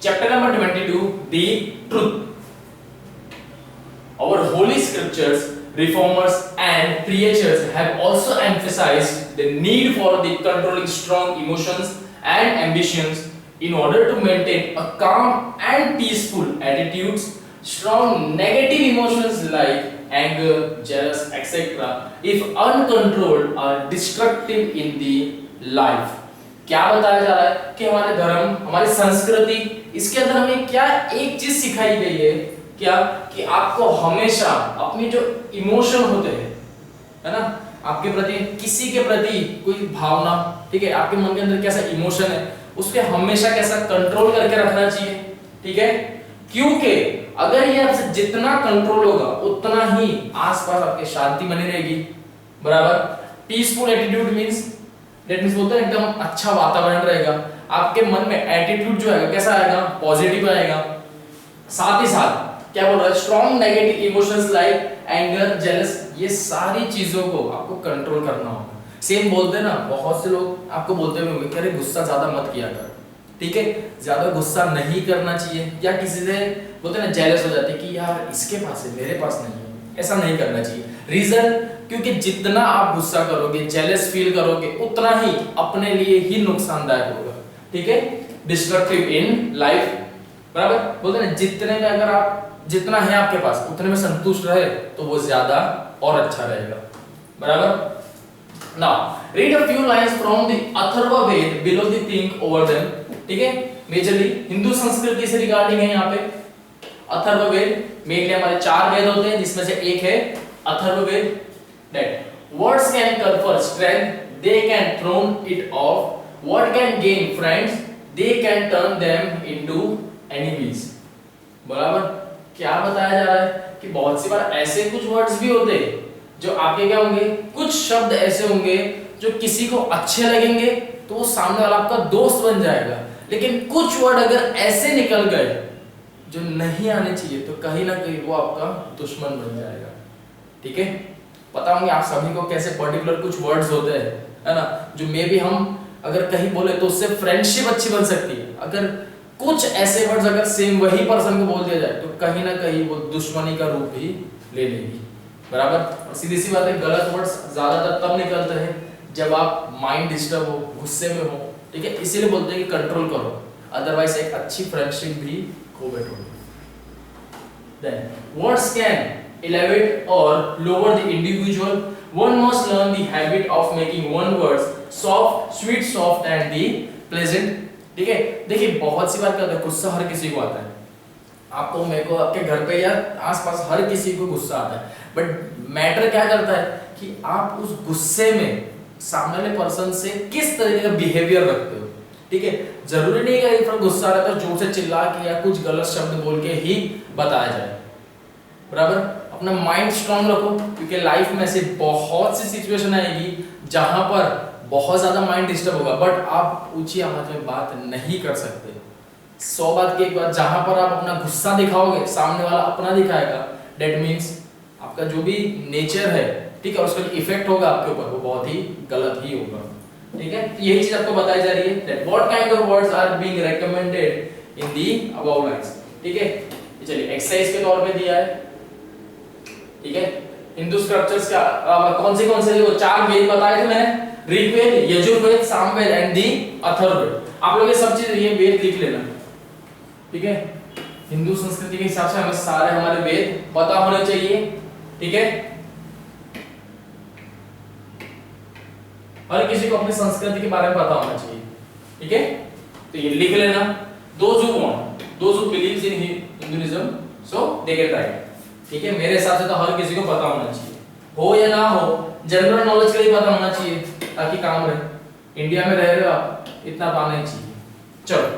Chapter number 22, the truth. Our holy scriptures, reformers and preachers have also emphasized the need for the controlling strong emotions and ambitions in order to maintain a calm and peaceful attitudes. Strong negative emotions like anger, jealous, etc., if uncontrolled, are destructive in the life. क्या बताया जा रहा है कि हमारे धर्म, हमारी संस्कृति, इसके अंदर हमें क्या एक चीज सिखाई गई है, क्या कि आपको हमेशा अपनी जो इमोशन होते हैं, है ना, आपके प्रति, किसी के प्रति कोई भावना, ठीक है, आपके मन के अंदर कैसा इमोशन है, उसके हमेशा कैसा कंट्रोल करके रखना चाहिए, ठीक है, क्योंकि अगर ये आपसे जितना कंट्रोल होगा उतना ही आसपास आपके शांति बनी रहेगी, बराबर। Peaceful attitude means, that means बोलते हैं एकदम अच्छा वातावरण रहेगा, आपके मन में एटीट्यूड जो है कैसा आएगा, पॉजिटिव आएगा। साथ ही साथ क्या बोल रहा है, strong negative emotions like anger, jealous, ये सारी चीजों को आपको कंट्रोल करना होगा। सेम बोलते हैं ना, बहुत से लोग आपको बोलते हुए कि अरे गुस्सा ज्यादा मत किया कर, ठीक है, ज्यादा गुस्सा नहीं करना चाहिए, या किसी से बोलते हैं ना जेलस हो जाते कि यार इसके पास है मेरे पास नहीं है, ऐसा नहीं करना चाहिए। रीजन, क्योंकि जितना आप गुस्सा करोगे, जेलस फील करोगे, उतना ही अपने लिए ही नुकसानदायक होगा, ठीक है, डिस्ट्रक्टिव इन लाइफ, बराबर। बोलते हैं ना, जितने में अगर आप, जितना है आपके पास उतने में संतुष्ट रहे तो वो ज्यादा और अच्छा रहेगा, बराबर। Now read a few lines from the Atharvaveda below the think over them, ठीक है, मेजरली हिंदू संस्कृति से रिगार्डिंग है यहाँ पे। अथर्ववेद मेनली हमारे 4 वेद होते हैं, जिसमें से एक है Atharvaveda. That words can confer strength, they can thrown it off, word can gain friends, they can turn them into enemies, बराबर। क्या बताया जा रहा है कि बहुत सी बार ऐसे कुछ वर्ड्स भी होते हैं जो आपके क्या होंगे, कुछ शब्द ऐसे होंगे जो किसी को अच्छे लगेंगे तो वो सामने वाला आपका दोस्त बन जाएगा, लेकिन कुछ वर्ड अगर ऐसे निकल गए जो नहीं आने चाहिए तो कहीं ना कहीं वो आपका दुश्मन बन जाएगा, ठीक है। पता होंगे आप सभी को कैसे पर्टिकुलर कुछ वर्ड्स होते हैं, है ना, जो मे भी हम अगर कहीं बोले तो उससे फ्रेंडशिप अच्छी बन सकती है, अगर कुछ ऐसे वर्ड्स अगर सेम वही पर्सन को बोल दिया जाए तो कहीं ना कहीं वो दुश्मनी का रूप भी ले लेगी, बराबर। और सीधी सी बात है, गलत वर्ड्स ज्यादातर तब निकलते हैं जब आप माइंड डिस्टर्ब हो, गुस्से में हो, ठीक है, इसीलिए बोलते हैं कि कंट्रोल करो, अदरवाइज एक अच्छी फ्रेंडशिप भी खो बैठोगे। Than words can elevate or lower the individual, one must learn the habit of making one words soft, sweet, soft and the pleasant, ठीक है। देखिए बहुत सी बार क्या होता है, गुस्सा हर किसी को आता है, आपको, मेरे को, आपके घर पे या आसपास हर किसी को गुस्सा आता है, बट मैटर क्या करता है कि आप उस गुस्से में सामने वाले पर्सन से किस तरीके का बिहेवियर रखते हो, ठीक है। जरूरी नहीं है कि गुस्सा आ रहा है तो जोर से चिल्ला के या कुछ गलत शब्द बोल के ही बताया जाए, बराबर। अपना माइंड स्ट्रांग रखो, क्योंकि लाइफ में ऐसे बहुत सी सिचुएशन आएगी जहां पर बहुत ज्यादा माइंड डिस्टर्ब होगा, बट आप ऊंची आवाज में बात नहीं कर सकते। 100 बात की एक बात, जहां पर आप अपना गुस्सा दिखाओगे सामने वाला अपना दिखाएगा, दैट मींस आपका जो भी नेचर है, ठीक है, उसका इफेक्ट होगा आपके ऊपर, वो बहुत ही गलत ही होगा, ठीक है। यही चीज आपको बताई जा रही है, that what kind of words are being recommended in the above lines, ठीक है। चलिए एक्सरसाइज के तौर पे दिया है, ठीक है। हिंदू स्क्रिप्चर्स का कौन से वो 4 वेद बताए थे मैंने, ऋग्वेद, यजुर्वेद, सामवेद एंड दी अथर्ववेद। आप लोग ये सब चीज, ये वेद लिख लेना, ठीक है। हिंदू संस्कृति के हिसाब से हमें सारे हमारे वेद पता होने चाहिए, ठीक है। हर किसी को अपनी संस्कृति के बारे में पता होना चाहिए, ठीक है। तो ये लिख लेना, those who believes in Hinduism so they can write, ठीक है। मेरे हिसाब से तो हर किसी को पता होना चाहिए, हो या ना हो, जनरल नॉलेज के लिए पता होना चाहिए ताकि काम रहे। इंडिया में रह रहे हो आप, इतना पाना ही चाहिए। चलो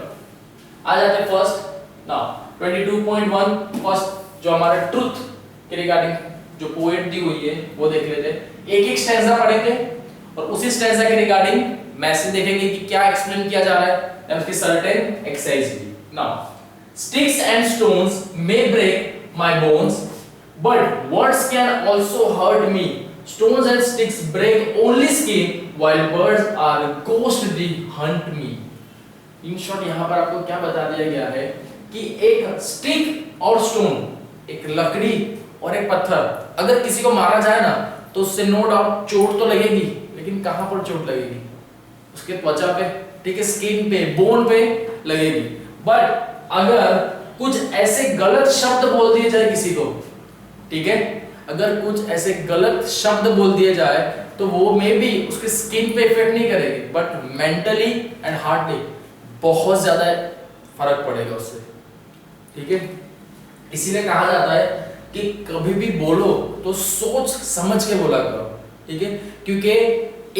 आ जाते फर्स्ट नाउ 22.1 फर्स्ट, जो हमारे ट्रुथ के रिगार्डिंग जो पोएट दी हुई है वो देख लेते हैं। एक स्टैंजा पढ़ेंगे और उसी स्टैंजा के रिगार्डिंग मैसेज देखेंगे कि क्या एक्सप्लेन किया जा रहा है, या उसकी सर्टेन एक्सरसाइज भी। Now sticks and stones may break my bones, but words can also hurt me. Stones and sticks break only skin, while birds are ghosts they hunt me. In short यहाँ पर आपको क्या बता दिया गया है कि एक स्टिक और स्टोन, एक लकड़ी और एक पत्थर, अगर किसी को मारा जाए ना तो उससे नो डाउट चोट तो लगेगी, लेकिन कहां पर चोट लगेगी? उसके त्वचा पे, ठीक है, स्किन पे, बोन पे लगेगी। बट अगर कुछ ऐसे गलत शब्द बोल दिए जाए किसी को, ठीक है, अगर कुछ ऐसे गलत शब्द बोल दिए जाए तो वो मे बी उसके स्किन पे इफेक्ट नहीं करेगी, बट मेंटली एंड हार्टली बहुत ज्यादा फर्क पड़ेगा उससे, ठीक है। इसीलिए कहा जाता है कि कभी भी बोलो तो सोच समझ के बोला करो, ठीक है, क्योंकि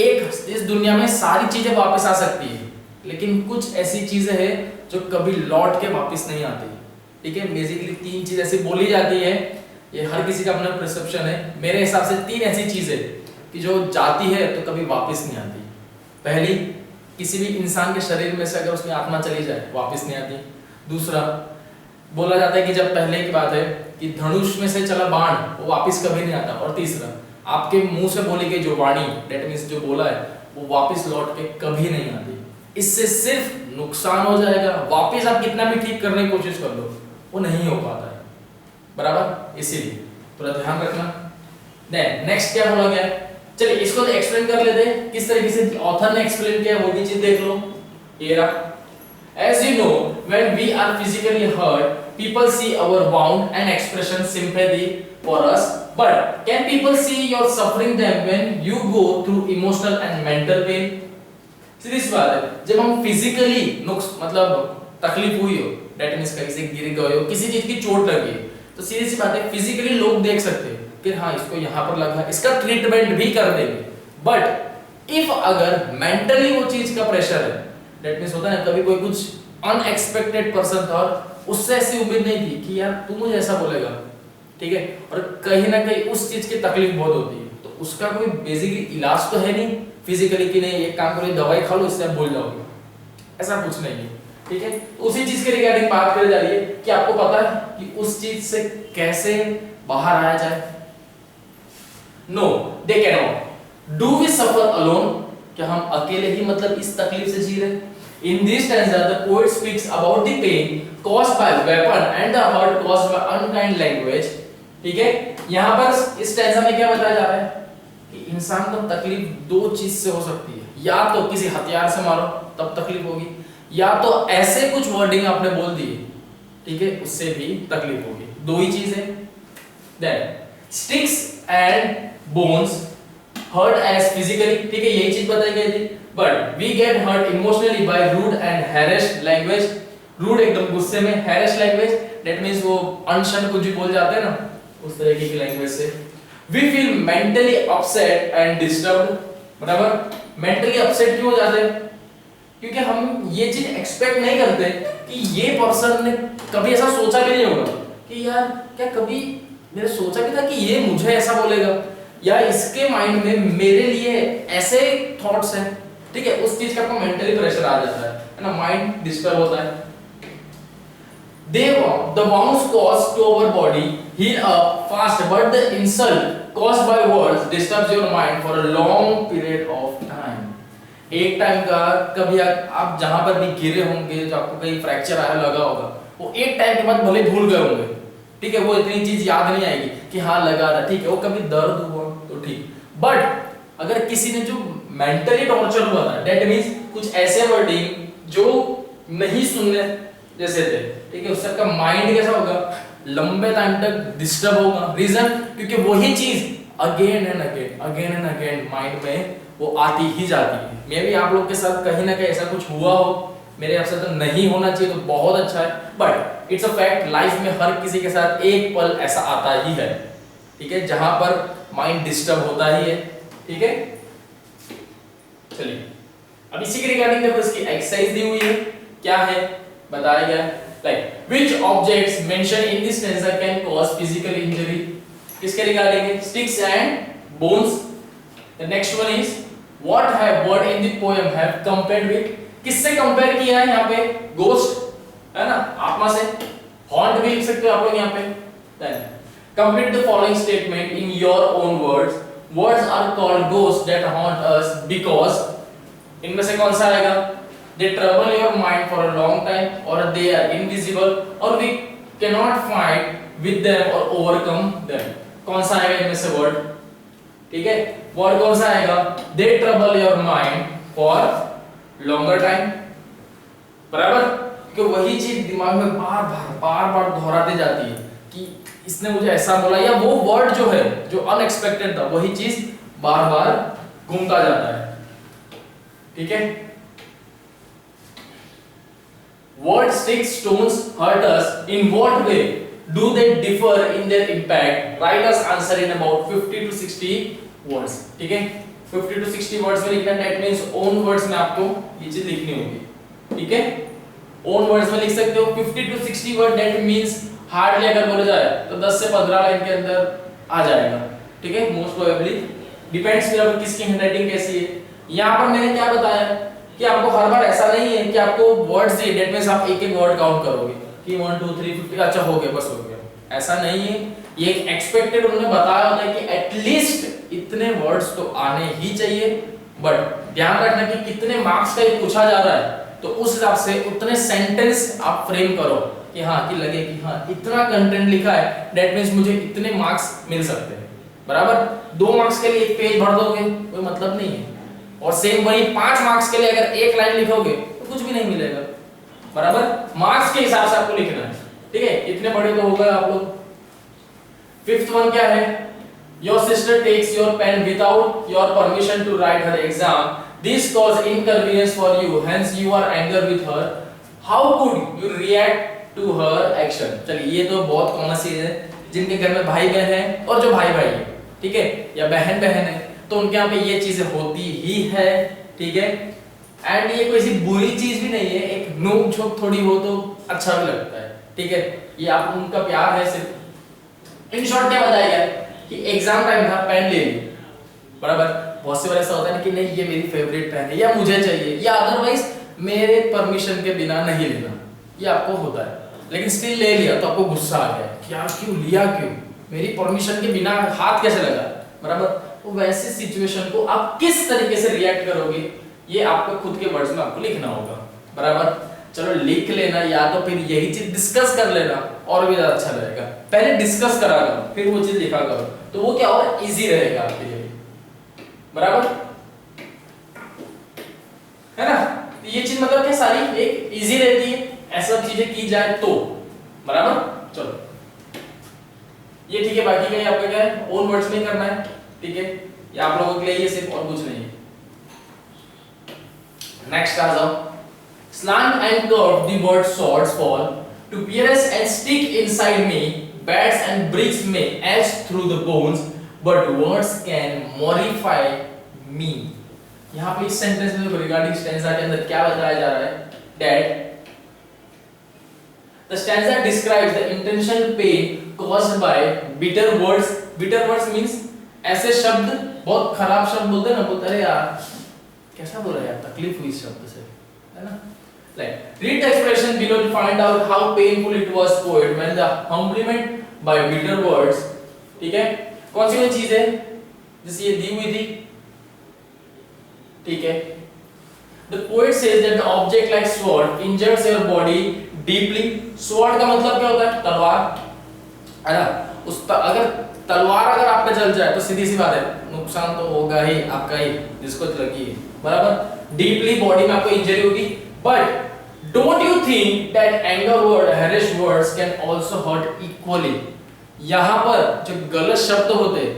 एक इस दुनिया में सारी चीजें वापस आ सकती है, लेकिन कुछ ऐसी चीजें हैं जो कभी लौट के वापस नहीं आती, ठीक है। बेसिकली 3 चीज ऐसी बोली जाती है, ये हर किसी का अपना परसेप्शन है, मेरे हिसाब से 3 ऐसी चीजें कि जो जाती है तो कभी वापस नहीं आती। पहली, किसी भी इंसान के शरीर में से अगर उसकी आत्मा चली जाए वापस नहीं आती। दूसरा, बोला जाता है कि जब पहले की बात है कि धनुष में से चला बाण वो वापस कभी नहीं आता। और तीसरा, आपके मुंह से बोली गई जो वाणी, दैट मींस जो बोला है, वो वापस लौट के कभी नहीं आती। इससे सिर्फ नुकसान हो जाएगा, वापस आप कितना भी ठीक करने की कोशिश कर लो वो नहीं हो पाता है, बराबर। इसीलिए थोड़ा ध्यान रखना। नेक्स्ट क्या बोला गया, चलिए इसको तो एक्सप्लेन कर लेते हैं किस तरीके से ऑथर ने एक्सप्लेन किया, वो भी चीज देख लो। ये रहा, as you know when we are physically hurt people see our wound and expression sympathy for us, but can people see your suffering them when you go through emotional and mental pain? सीधी सी बात है, जब हम physically नुक्स मतलब तकलीफ हुई हो, दैट मींस कहीं से गिर गए हो, किसी चीज की चोट लगी, तो सीधी सी बात है फिजिकली लोग देख सकते हैं कि हाँ इसको यहाँ पर लगा, इसका ट्रीटमेंट भी कर देंगे। बट इफ अगर मेंटली वो चीज का प्रेशर है, दैट मींस होता है कभी कोई कुछ अनएक्सपेक्टेड पर्सन था और उससे ऐसी उम्मीद नहीं थी कि यार तू मुझे ऐसा बोलेगा, ठीक है, और कहीं ना कहीं उस चीज की तकलीफ बहुत होती है, तो उसका कोई बेसिकली इलाज तो है नहीं फिजिकली कि नहीं एक काम करो दवाई खा लो इससे आप भूल जाओगे, ऐसा कुछ नहीं है, ठीक है। तो उसी चीज के रिगार्डिंग बात करी जा रही है कि आपको पता है कि उस चीज से कैसे बाहर आया जाए। No they can not. Do we suffer alone? क्या हम अकेले ही मतलब इस तकलीफ से जी रहे? In this stanza, the poet speaks about the pain caused by weapon and the hurt caused by unkind language. ठीक है, यहाँ पर इस स्टैंजा में क्या बताया जा रहा है कि इंसान को तकलीफ 2 चीज से हो सकती है, या तो किसी हथियार से मारो तब तकलीफ होगी, या तो ऐसे कुछ वर्डिंग आपने बोल दिए, ठीक है, उससे भी तकलीफ होगी। 2 ही चीज है। Then sticks and bones hurt as physically, ठीक है, यही चीज बताई गई थी। But we get hurt emotionally by rude and harassed language. Rude एकदम गुस्से में, harassed language that means वो अनशन कुछ भी बोल जाते हैं ना, उस तरीके की लैंग्वेज से। We feel mentally upset and disturbed, बराबर। mentally upset क्यों हो जाते हैं? क्योंकि हम ये चीज एक्सपेक्ट नहीं करते कि ये पर्सन ने कभी ऐसा सोचा भी नहीं होगा कि यार क्या कभी मैंने सोचा भी था कि ये मुझे ऐसा बोलेगा, या इसके माइंड में मेरे लिए ऐसे थॉट्स हैं, ठीक है, उस चीज का आपको मेंटली प्रेशर आ जाता है ना, माइंड डिस्टर्ब होता है। The wounds caused to our body heal up fast, but the insult caused by words disturbs your mind for a long period of time. एक टाइम का कभी आप जहां पर भी गिरे होंगे, जो आपको कहीं फ्रैक्चर आया लगा होगा, वो एक टाइम के बाद भले भूल गए होंगे, ठीक है, वो इतनी चीज याद नहीं आएगी कि हाँ लगा था, ठीक है, वो कभी दर्द हुआ तो ठीक। बट अगर किसी ने जो मेंटली टॉर्चर हुआ था, दैट मींस कुछ ऐसे वर्डिंग जो नहीं सुनने जैसे थे, ठीक है, उसका माइंड कैसा होगा, लंबे टाइम तक डिस्टर्ब होगा। रीजन, क्योंकि वही चीज अगेन एंड अगेन माइंड में वो आती ही जाती है। मे भी आप लोग के साथ कहीं ना कहीं ऐसा कुछ हुआ हो, मेरे हिसाब से तो नहीं होना चाहिए, तो बहुत अच्छा है, but it's a fact, life में हर किसी के साथ एक पल ऐसा आता ही है, ठीक है, जहां पर माइंड डिस्टर्ब होता ही है, ठीक है। चलिए अब इसी के रिगार्डिंग देखो, इसकी एक्सरसाइज दी हुई है, क्या है बताया गया है, like which objects mention in this tensor can cause physical injury, किसके रिगार्डिंग है, sticks and bones. The next one is what have word in the poem have compared with, किससे कंपेयर किया है यहाँ पे, गोस्ट है ना, आत्मा से, हॉन्ट भी लिख सकते हो आप लोग यहाँ पे। Then complete the following statement in your own words, words are called ghost that haunt us because, इनमें से कौन सा आएगा, they trouble your mind for a long time, or they are invisible, or we cannot fight with them or overcome them. कौन सा आएगा इनमें से वर्ड? ठीक है, वर्ड कौन सा आएगा? they trouble your mind for longer time, बराबर? कि वही चीज दिमाग में बार बार दोहराती जाती है कि इसने मुझे ऐसा बोला, या वो वर्ड जो है जो अनएक्सपेक्टेड था वही चीज बार बार घूमता जाता है। ठीक है, what sticks stones hurt us, in what way do they differ in their impact? Write us answer in about 50 to 60 words. ठीक है, 50 to 60 words में लिखना, that means own words में आपको ये चीज लिखनी होगी। ठीक है, own words में लिख सकते हो 50 to 60 word, that means hardly अगर बोले जाए तो 10 से 15 लाइन के अंदर आ जाएगा। ठीक है, मोस्ट प्रोबेबली, डिपेंड्स फिर अब किसकी हैंडराइटिंग कैसी है। यहाँ पर मैंने क्या बताया कि आपको हर बार ऐसा नहीं है कि आपको वर्ड्स दिए, दैट मींस आप एक एक वर्ड काउंट करोगे कि 1 2 3 50, अच्छा हो गया, बस हो गया, ऐसा नहीं है। ये एक एक्सपेक्टेड उन्होंने बताया होता है कि एटलीस्ट इतने वर्ड्स तो आने ही चाहिए, बट ध्यान रखना कि कितने मार्क्स का ये पूछा जा रहा है, तो उस हिसाब से उतने सेंटेंस आप फ्रेम करो कि हाँ, कि लगे कि हाँ इतना कंटेंट लिखा है, दैट मींस मुझे इतने मार्क्स मिल सकते हैं, बराबर। 2 मार्क्स के लिए एक पेज भर दोगे कोई मतलब नहीं है, और सेम वही 5 मार्क्स के लिए अगर एक लाइन लिखोगे तो कुछ भी नहीं मिलेगा, बराबर। मार्क्स के हिसाब से आपको लिखना है। ठीक है, इतने बड़े तो हो गए आप लोग। 5th वन क्या है? Your sister takes your pen without your permission to write her exam, this cause inconvenience for you, hence you are anger with her, how could you react to her action. चलिए, ये तो बहुत common चीज है, जिनके घर में भाई बहन है और जो भाई भाई है, ठीक है, या बहन बहन है, तो उनके यहाँ पे ये चीजें होती ही है। ठीक है, एंड ये कोई सी बुरी चीज भी नहीं है, एक नोक झोंक थोड़ी हो तो अच्छा भी लगता है। ठीक है, ये आप उनका प्यार है सिर्फ। इन शॉर्ट क्या बताया गया कि एग्जाम टाइम था, पेन ले ली, बराबर। बहुत से बार ऐसा होता है ना कि नहीं ये मेरी फेवरेट पेन है, या मुझे चाहिए, या अदरवाइज मेरे परमिशन के बिना नहीं लेना, ये आपको होता है, लेकिन स्टिल ले लिया तो आपको गुस्सा आ गया कि यार क्यों लिया, क्यों, मेरी परमिशन के बिना हाथ कैसे लगा, बराबर। तो वैसे सिचुएशन को आप किस तरीके से रिएक्ट करोगे, ये आपको खुद के वर्ड्स में आपको लिखना होगा, बराबर। चलो लिख लेना, या तो फिर यही चीज डिस्कस कर लेना और भी ज्यादा अच्छा रहेगा। पहले डिस्कस करा करो, फिर वो चीज लिखा करो, तो वो क्या और इजी रहेगा आपके लिए, बराबर है ना। ये चीज मतलब क्या सारी एक इजी रहती है, ऐसा चीजें की जाए तो, बराबर। चलो ये ठीक है, बाकी का आपका क्या है, ओन वर्ड्स में करना है। ठीक है, ये आप लोगों के लिए ये सिर्फ, और कुछ नहीं है। नेक्स्ट आ जाओ। Slant and curved the word swords fall to pierce and stick inside me, bats and bricks may edge through the bones, but words can mortify me. यहाँ पे इस सेंटेंस में रिगार्डिंग स्टैंजा के अंदर क्या बताया जा रहा है, that the stanza describes the intentional pain caused by bitter words. Bitter words means ऐसे शब्द, बहुत खराब शब्द बोलते हैं ना, बोलते अरे यार कैसा बोला यार, तकलीफ हुई इस शब्द से, है ना। Like, read the expression below to find out how painful it was for it when the humblement by bitter words. ठीक है, कौन सी चीज है जैसे ये दी हुई थी, ठीक है। The poet says that the object like sword injures your body deeply. Sword का मतलब क्या होता है, तलवार, है ना। अगर तलवार अगर आप पे चल जाए तो सीधी सी बात है, नुकसान तो होगा ही आपका ही, जिसको लगी है, बराबर। डीपली बॉडी में आपको इंजरी होगी, but don't you think that anger word, harsh words can also hurt equally? यहाँ पर जो गलत शब्द होते हैं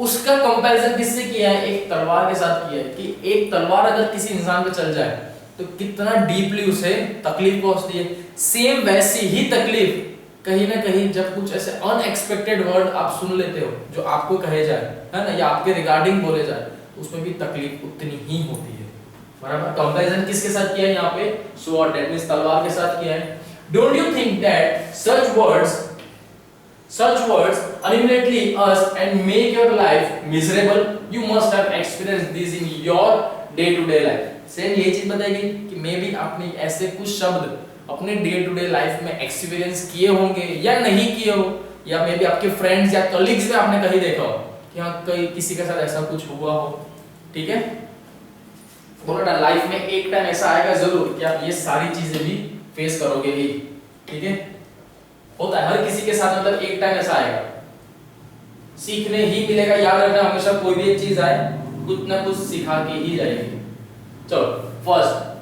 उसका कंपैरिजन किससे किया है, एक तलवार के साथ किया है, कि एक तलवार अगर किसी इंसान पे चल जाए तो कितना डीपली उसे तकलीफ पहुंचती है। सेम वैसी ही तकलीफ कहीं ना कहीं जब कुछ ऐसे अनएक्सपेक्टेड वर्ड आप सुन लेते हो जो आपको कहे जाए, है ना, या आपके रिगार्डिंग बोले जाए, उसमें भी तकलीफ उतनी ही होती है, बराबर। कंपैरिजन किसके साथ किया है यहाँ पे, स्वॉर्ड, दैट मींस तलवार के साथ किया है। Don't you think that such words ultimately us and make your life miserable? You must have experienced this in your day to day life. Same ये चीज बताएगी कि मे बी आपने ऐसे कुछ शब्द अपने डे टू डे लाइफ में एक्सपीरियंस किए होंगे या नहीं किए हो, या मे बी आपके फ्रेंड्स या कलीग्स में आपने कहीं देखा हो कि हाँ कहीं किसी के साथ ऐसा कुछ हुआ हो। ठीक है, बोलो ना, लाइफ में एक टाइम ऐसा आएगा जरूर कि आप ये सारी चीजें भी फेस करोगे ही, ठीक है। होता है हर किसी के साथ, मतलब एक टाइम ऐसा आएगा, सीखने ही मिलेगा। याद रखना हमेशा कोई भी एक चीज आए कुछ ना कुछ सिखा के ही जाएगी। चलो फर्स्ट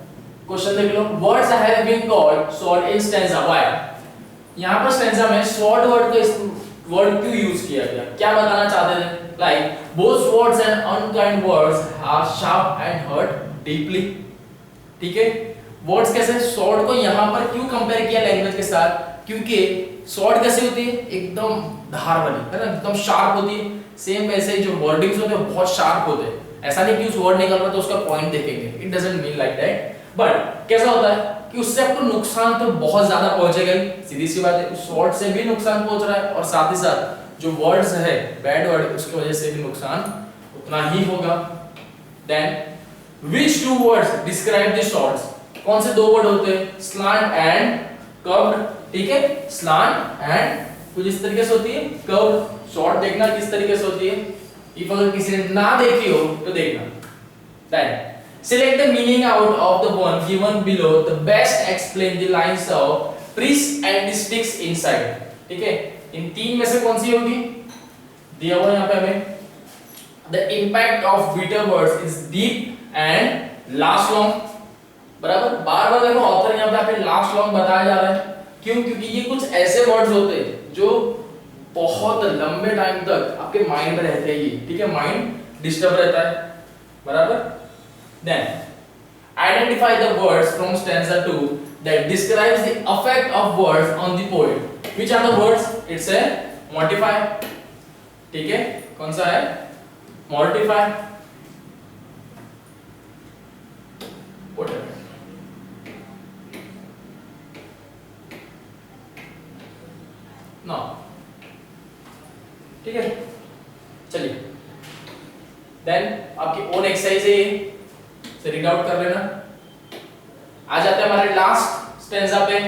क्वेश्चन देख लो, words have been called sword in stanza, why. यहां पर स्टैंजा में स्वॉर्ड वर्ड का वर्ड क्यों यूज किया गया, क्या बताना चाहते थे? Like both swords and unkind words are sharp and hurt deeply, ठीक है। वर्ड्स कैसे, स्वॉर्ड को यहां पर क्यों कंपेयर किया लैंग्वेज के साथ, क्योंकि स्वॉर्ड कैसे होती है, एकदम धार वाली है ना, एकदम शार्प होती है। सेम वैसे जो वर्डिंग्स होते हैं बहुत शार्प होते हैं। ऐसा नहीं कि उस वर्ड निकल रहा तो उसका पॉइंट देखेंगे, it doesn't mean like that. But कैसा होता है कि उससे आपको नुकसान तो बहुत ज्यादा पहुंचेगा ही, सीधी सी बात है। उस वर्ड से भी नुकसान पहुंच रहा है और साथ ही साथ जो वर्ड्स है बैड वर्ड उसकी वजह से भी नुकसान उतना ही होगा। Then which two words describe the shorts, कौन से दो वर्ड होते हैं, स्लांट एंड कर्व्ड, ठीक है। स्लांट एंड कुछ इस तरीके से होती है, कर्व्ड। शॉर्ट देखना किस तरीके से होती है, इफ अगर किसी ने ना देखी हो तो देखना। Then select the meaning out of the one given below, the best explain the lines of priests and the sticks inside, ठीक है। इन तीन में से कौन सी होगी, दिया हुआ यहाँ पे हमें, the impact of bitter words is deep and last long, बराबर। बार बार देखो ऑथर यहाँ पे आपको लास्ट लॉन्ग बताया जा रहा है, क्यों, क्योंकि ये कुछ ऐसे वर्ड्स होते हैं जो बहुत लंबे टाइम तक आपके माइंड में रहते हैं, ठीक है। माइंड डिस्टर्ब रहता है, बराबर। Then identify the words from stanza 2 that describes the effect of words on the poet. Which are the words? It's a mortify, ठीक है। कौन सा है, mortify, whatever, no, ठीक है। चलिए देन आपकी ओन एक्सरसाइज है ये, से रीड आउट कर लेना। आ जाते हैं हमारे लास्ट स्टेंजा पे।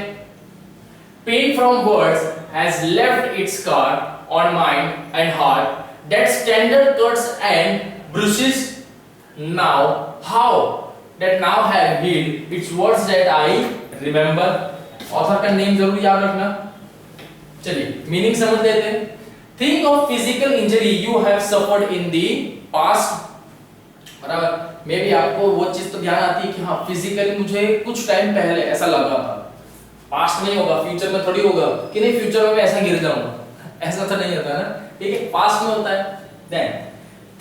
Pain from words has left its scar on mind and heart that standard cuts and bruises now how that now have healed its words that I remember. Author का name जरूर याद रखना। चलिए meaning समझ लेते हैं। Think of physical injury you have suffered in the past, बराबर। मे भी आपको वो चीज तो ध्यान आती है कि हाँ फिजिकली मुझे कुछ टाइम पहले ऐसा लगा था, पास्ट नहीं होगा, फ्यूचर में थोड़ी होगा कि नहीं फ्यूचर में मैं ऐसा गिर जाऊंगा, ऐसा तो नहीं होता ना, ठीक है, पास्ट में होता है। Then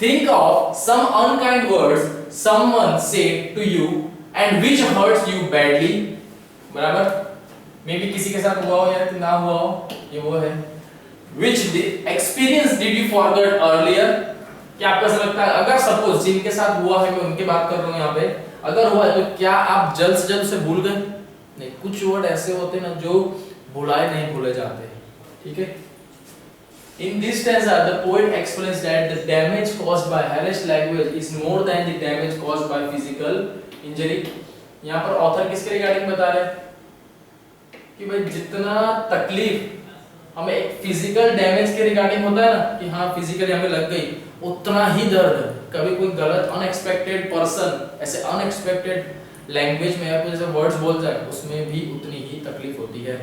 think of some unkind words someone said to you and which hurts you badly, बराबर। मे भी किसी के साथ हुआ हो या ना हुआ हो, ये वो है। Which experience did you forget earlier, क्या आपको ऐसा लगता है अगर सपोज जिनके साथ हुआ है, मैं उनकी बात कर रहा हूं यहाँ पे, अगर हुआ है तो क्या आप जल्द से जल्द से भूल गए? नहीं, कुछ वर्ड ऐसे होते हैं ना जो भुलाए नहीं भूले जाते, ठीक है। In this stanza the poet explains that the damage caused by harassed language is more than the damage caused by physical injury। यहाँ पर ऑथर किसके रिगार्डिंग बता रहे हैं कि भाई जितना तकलीफ हमें एक फिजिकल डैमेज के रिगार्डिंग होता है ना कि हाँ फिजिकली हमें लग गई, उतना ही दर्द कभी कोई गलत अनएक्सपेक्टेड पर्सन ऐसे अनएक्सपेक्टेड लैंग्वेज में या कोई जैसे वर्ड्स बोल जाए उसमें भी उतनी ही तकलीफ होती है।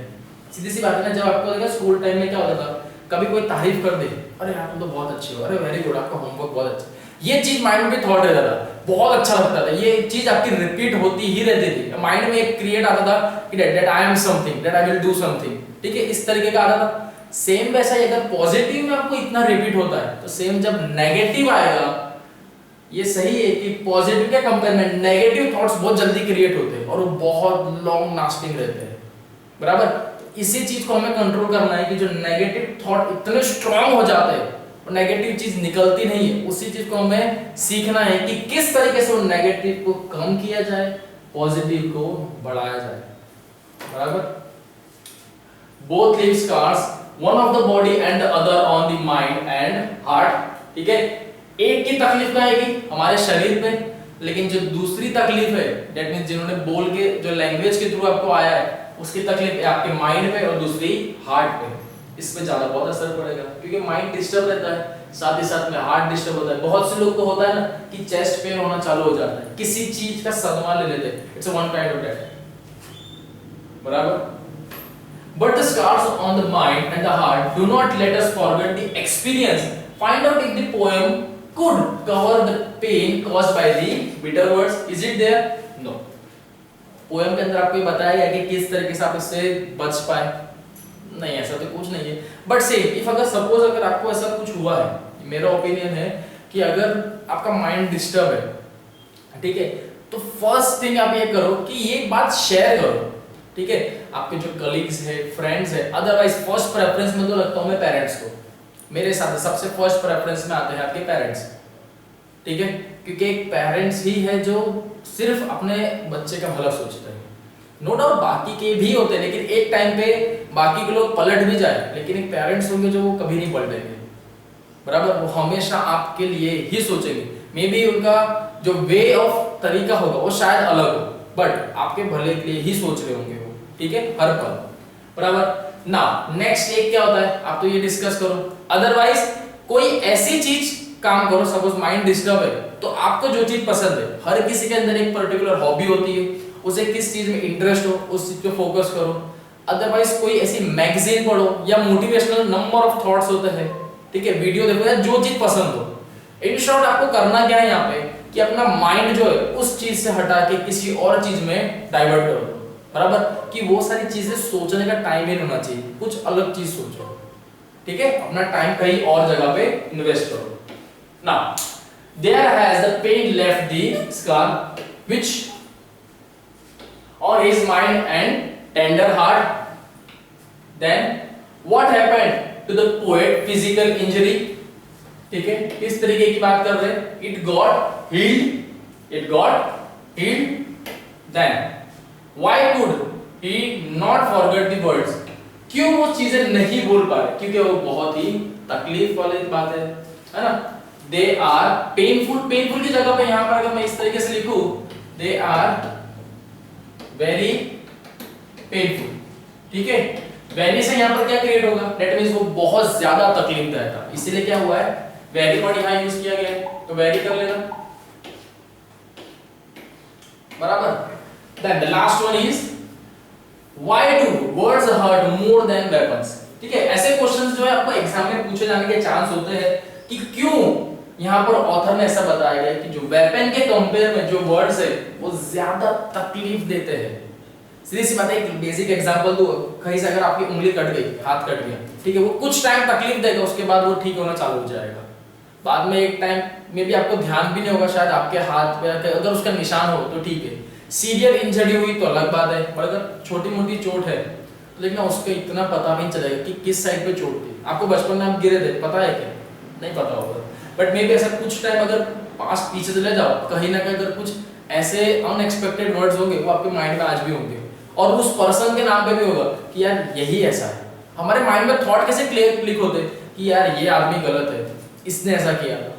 सीधी सी बात है ना, जब आपको देखा स्कूल टाइम में क्या होता था, कभी कोई तारीफ कर दे, अरे यार तुम तो बहुत अच्छे हो, अरे वेरी गुड, आपका होमवर्क बहुत अच्छा, ये चीज माइंड में थॉट रहता था, बहुत अच्छा लगता था, ये चीज आपकी रिपीट होती ही रहती थी, माइंड में एक क्रिएट आता था कि that I am something, that I will do something, ठीक है, इस तरीके का आता था। सेम वैसा ही अगर पॉजिटिव में आपको इतना रिपीट होता है तो सेम जब नेगेटिव आएगा, ये सही है कि पॉजिटिव के कंपेयर में नेगेटिव थॉट्स बहुत जल्दी क्रिएट होते हैं और वो बहुत लॉन्ग लास्टिंग रहते हैं, बराबर। तो इसी चीज को हमें कंट्रोल करना है कि जो नेगेटिव थॉट इतने स्ट्रांग हो जाते हैं और नेगेटिव चीज निकलती नहीं है, उसी चीज को हमें सीखना है कि किस तरीके से वो नेगेटिव को कम किया जाए, पॉजिटिव को बढ़ाया जाए, बराबर। Both leave scars one of the body and the other on the mind and heart, ठीक है। एक की तकलीफ क्या आएगी हमारे शरीर पे, लेकिन जो दूसरी तकलीफ है दैट मींस जिन्होंने बोल के जो लैंग्वेज के थ्रू आपको आया है उसकी तकलीफ है आपके माइंड पे और दूसरी हार्ट पे, इस पे ज्यादा बहुत असर पड़ेगा क्योंकि माइंड डिस्टर्ब रहता है। साथ ही साथ में हार्ट डिस्टर्ब होता है। बहुत से लोग को होता है ना कि चेस्ट पेन होना चालू हो जाता है, किसी चीज का सदमा ले लेते हैं, it's one kind of death, बराबर। But the scars on the mind and the heart do not let us forget the experience. Find out if the poem could cover the pain caused by the bitter words. Is it there? No. Poem के अंदर आपको ये बताया गया कि किस तरीके से आप इससे बच पाए, नहीं ऐसा तो कुछ नहीं है। बट से इफ अगर सपोज अगर आपको ऐसा कुछ हुआ है, मेरा ओपिनियन है कि अगर आपका माइंड डिस्टर्ब है, ठीक है, तो फर्स्ट थिंग आप ये करो कि ये बात शेयर करो, ठीक है, आपके जो कलीग्स है, फ्रेंड्स है, अदरवाइज फर्स्ट प्रेफरेंस में तो लगता हूं मैं पेरेंट्स को, मेरे साथ सबसे फर्स्ट प्रेफरेंस में आते हैं आपके पेरेंट्स, ठीक है, क्योंकि एक पेरेंट्स ही है जो सिर्फ अपने बच्चे का भला सोचता है। नो डाउट बाकी के भी होते हैं, लेकिन एक टाइम पे बाकी के लोग पलट भी जाए, लेकिन एक पेरेंट्स होंगे जो वो कभी नहीं पलटेंगे, बराबर, वो हमेशा आपके लिए ही सोचेंगे। मे बी उनका जो वे ऑफ तरीका होगा वो शायद अलग हो, बट आपके भले के लिए ही सोच रहे होंगे वो, ठीक है, हर पल, बराबर ना। नेक्स्ट एक क्या होता है, आप तो ये डिस्कस करो। अदरवाइज कोई ऐसी चीज काम करो, सपोज माइंड डिस्टर्ब है तो आपको जो चीज पसंद है, हर किसी के अंदर एक पर्टिकुलर हॉबी होती है, उसे किस चीज में इंटरेस्ट हो उस चीज पे फोकस करो। अदरवाइज कोई ऐसी मैगजीन पढ़ो या मोटिवेशनल नंबर ऑफ थॉट्स होते हैं, ठीक है, वीडियो देखो या जो चीज पसंद हो। इन शॉर्ट आपको करना क्या है यहाँ पे कि अपना माइंड जो है उस चीज से हटा के किसी और चीज में डाइवर्ट करो, बराबर, कि वो सारी चीजें सोचने का टाइम ही होना चाहिए, कुछ अलग चीज सोचो, ठीक है, अपना टाइम कहीं और जगह पे इन्वेस्ट करो। Now, there has the pain left the scar, which on his mind and tender heart. Then, what happened to the poet? Physical injury. ठीक है, किस तरीके की बात कर रहे हैं? It got healed. It got healed. Then, why could he not forget the words? क्यों वो चीजें नहीं बोल पा रहे? क्योंकि वो बहुत ही तकलीफ वाली बात है ना? They are painful. Painful की जगह पे यहाँ पर अगर मैं इस तरीके से लिखूं, they are very painful, ठीक है, very से यहाँ पर क्या क्रिएट होगा? That means वो बहुत ज्यादा तकलीफदायक था, इसीलिए क्या हुआ है? Very वर्ड यहाँ यूज किया गया है, तो very कर लेना, बराबर। Then the last one is why do words hurt more than weapons? ठीक है, ऐसे क्वेश्चंस जो है आपको एग्जाम में पूछे जाने के चांस होते हैं कि क्यों यहाँ पर ऑथर ने ऐसा बताया गया कि जो वेपन के कंपेयर में जो वर्ड्स है वो ज्यादा तकलीफ देते हैं। सीधी सी बात है, एक बेसिक एग्जांपल दो, कहीं से अगर आपकी उंगली कट गई, हाथ कट गया, ठीक है, वो कुछ टाइम तकलीफ देगा, उसके बाद वो ठीक होना चालू हो जाएगा। बाद में एक टाइम में भी आपको ध्यान भी नहीं होगा शायद आपके हाथ पे, अगर उसका निशान हो तो ठीक है। सीवियर इंजरी हुई तो अलग बात है, पर अगर छोटी मोटी चोट है तो लेकिन उसको इतना पता भी नहीं चलेगा कि किस साइड पे चोट थी। आपको बचपन में आप गिरे थे, पता है क्या? नहीं पता होगा, बट मे बी ऐसा कुछ टाइम अगर पास पीछे चले जाओ, कहीं ना कहीं अगर कुछ ऐसे अनएक्सपेक्टेड वर्ड्स होंगे वो आपके माइंड में आज भी होंगे, और उस पर्सन के नाम पे भी होगा कि यार यही ऐसा है। हमारे माइंड में थॉट कैसे क्लिक होते कि यार ये आदमी गलत है, इसने ऐसा किया था,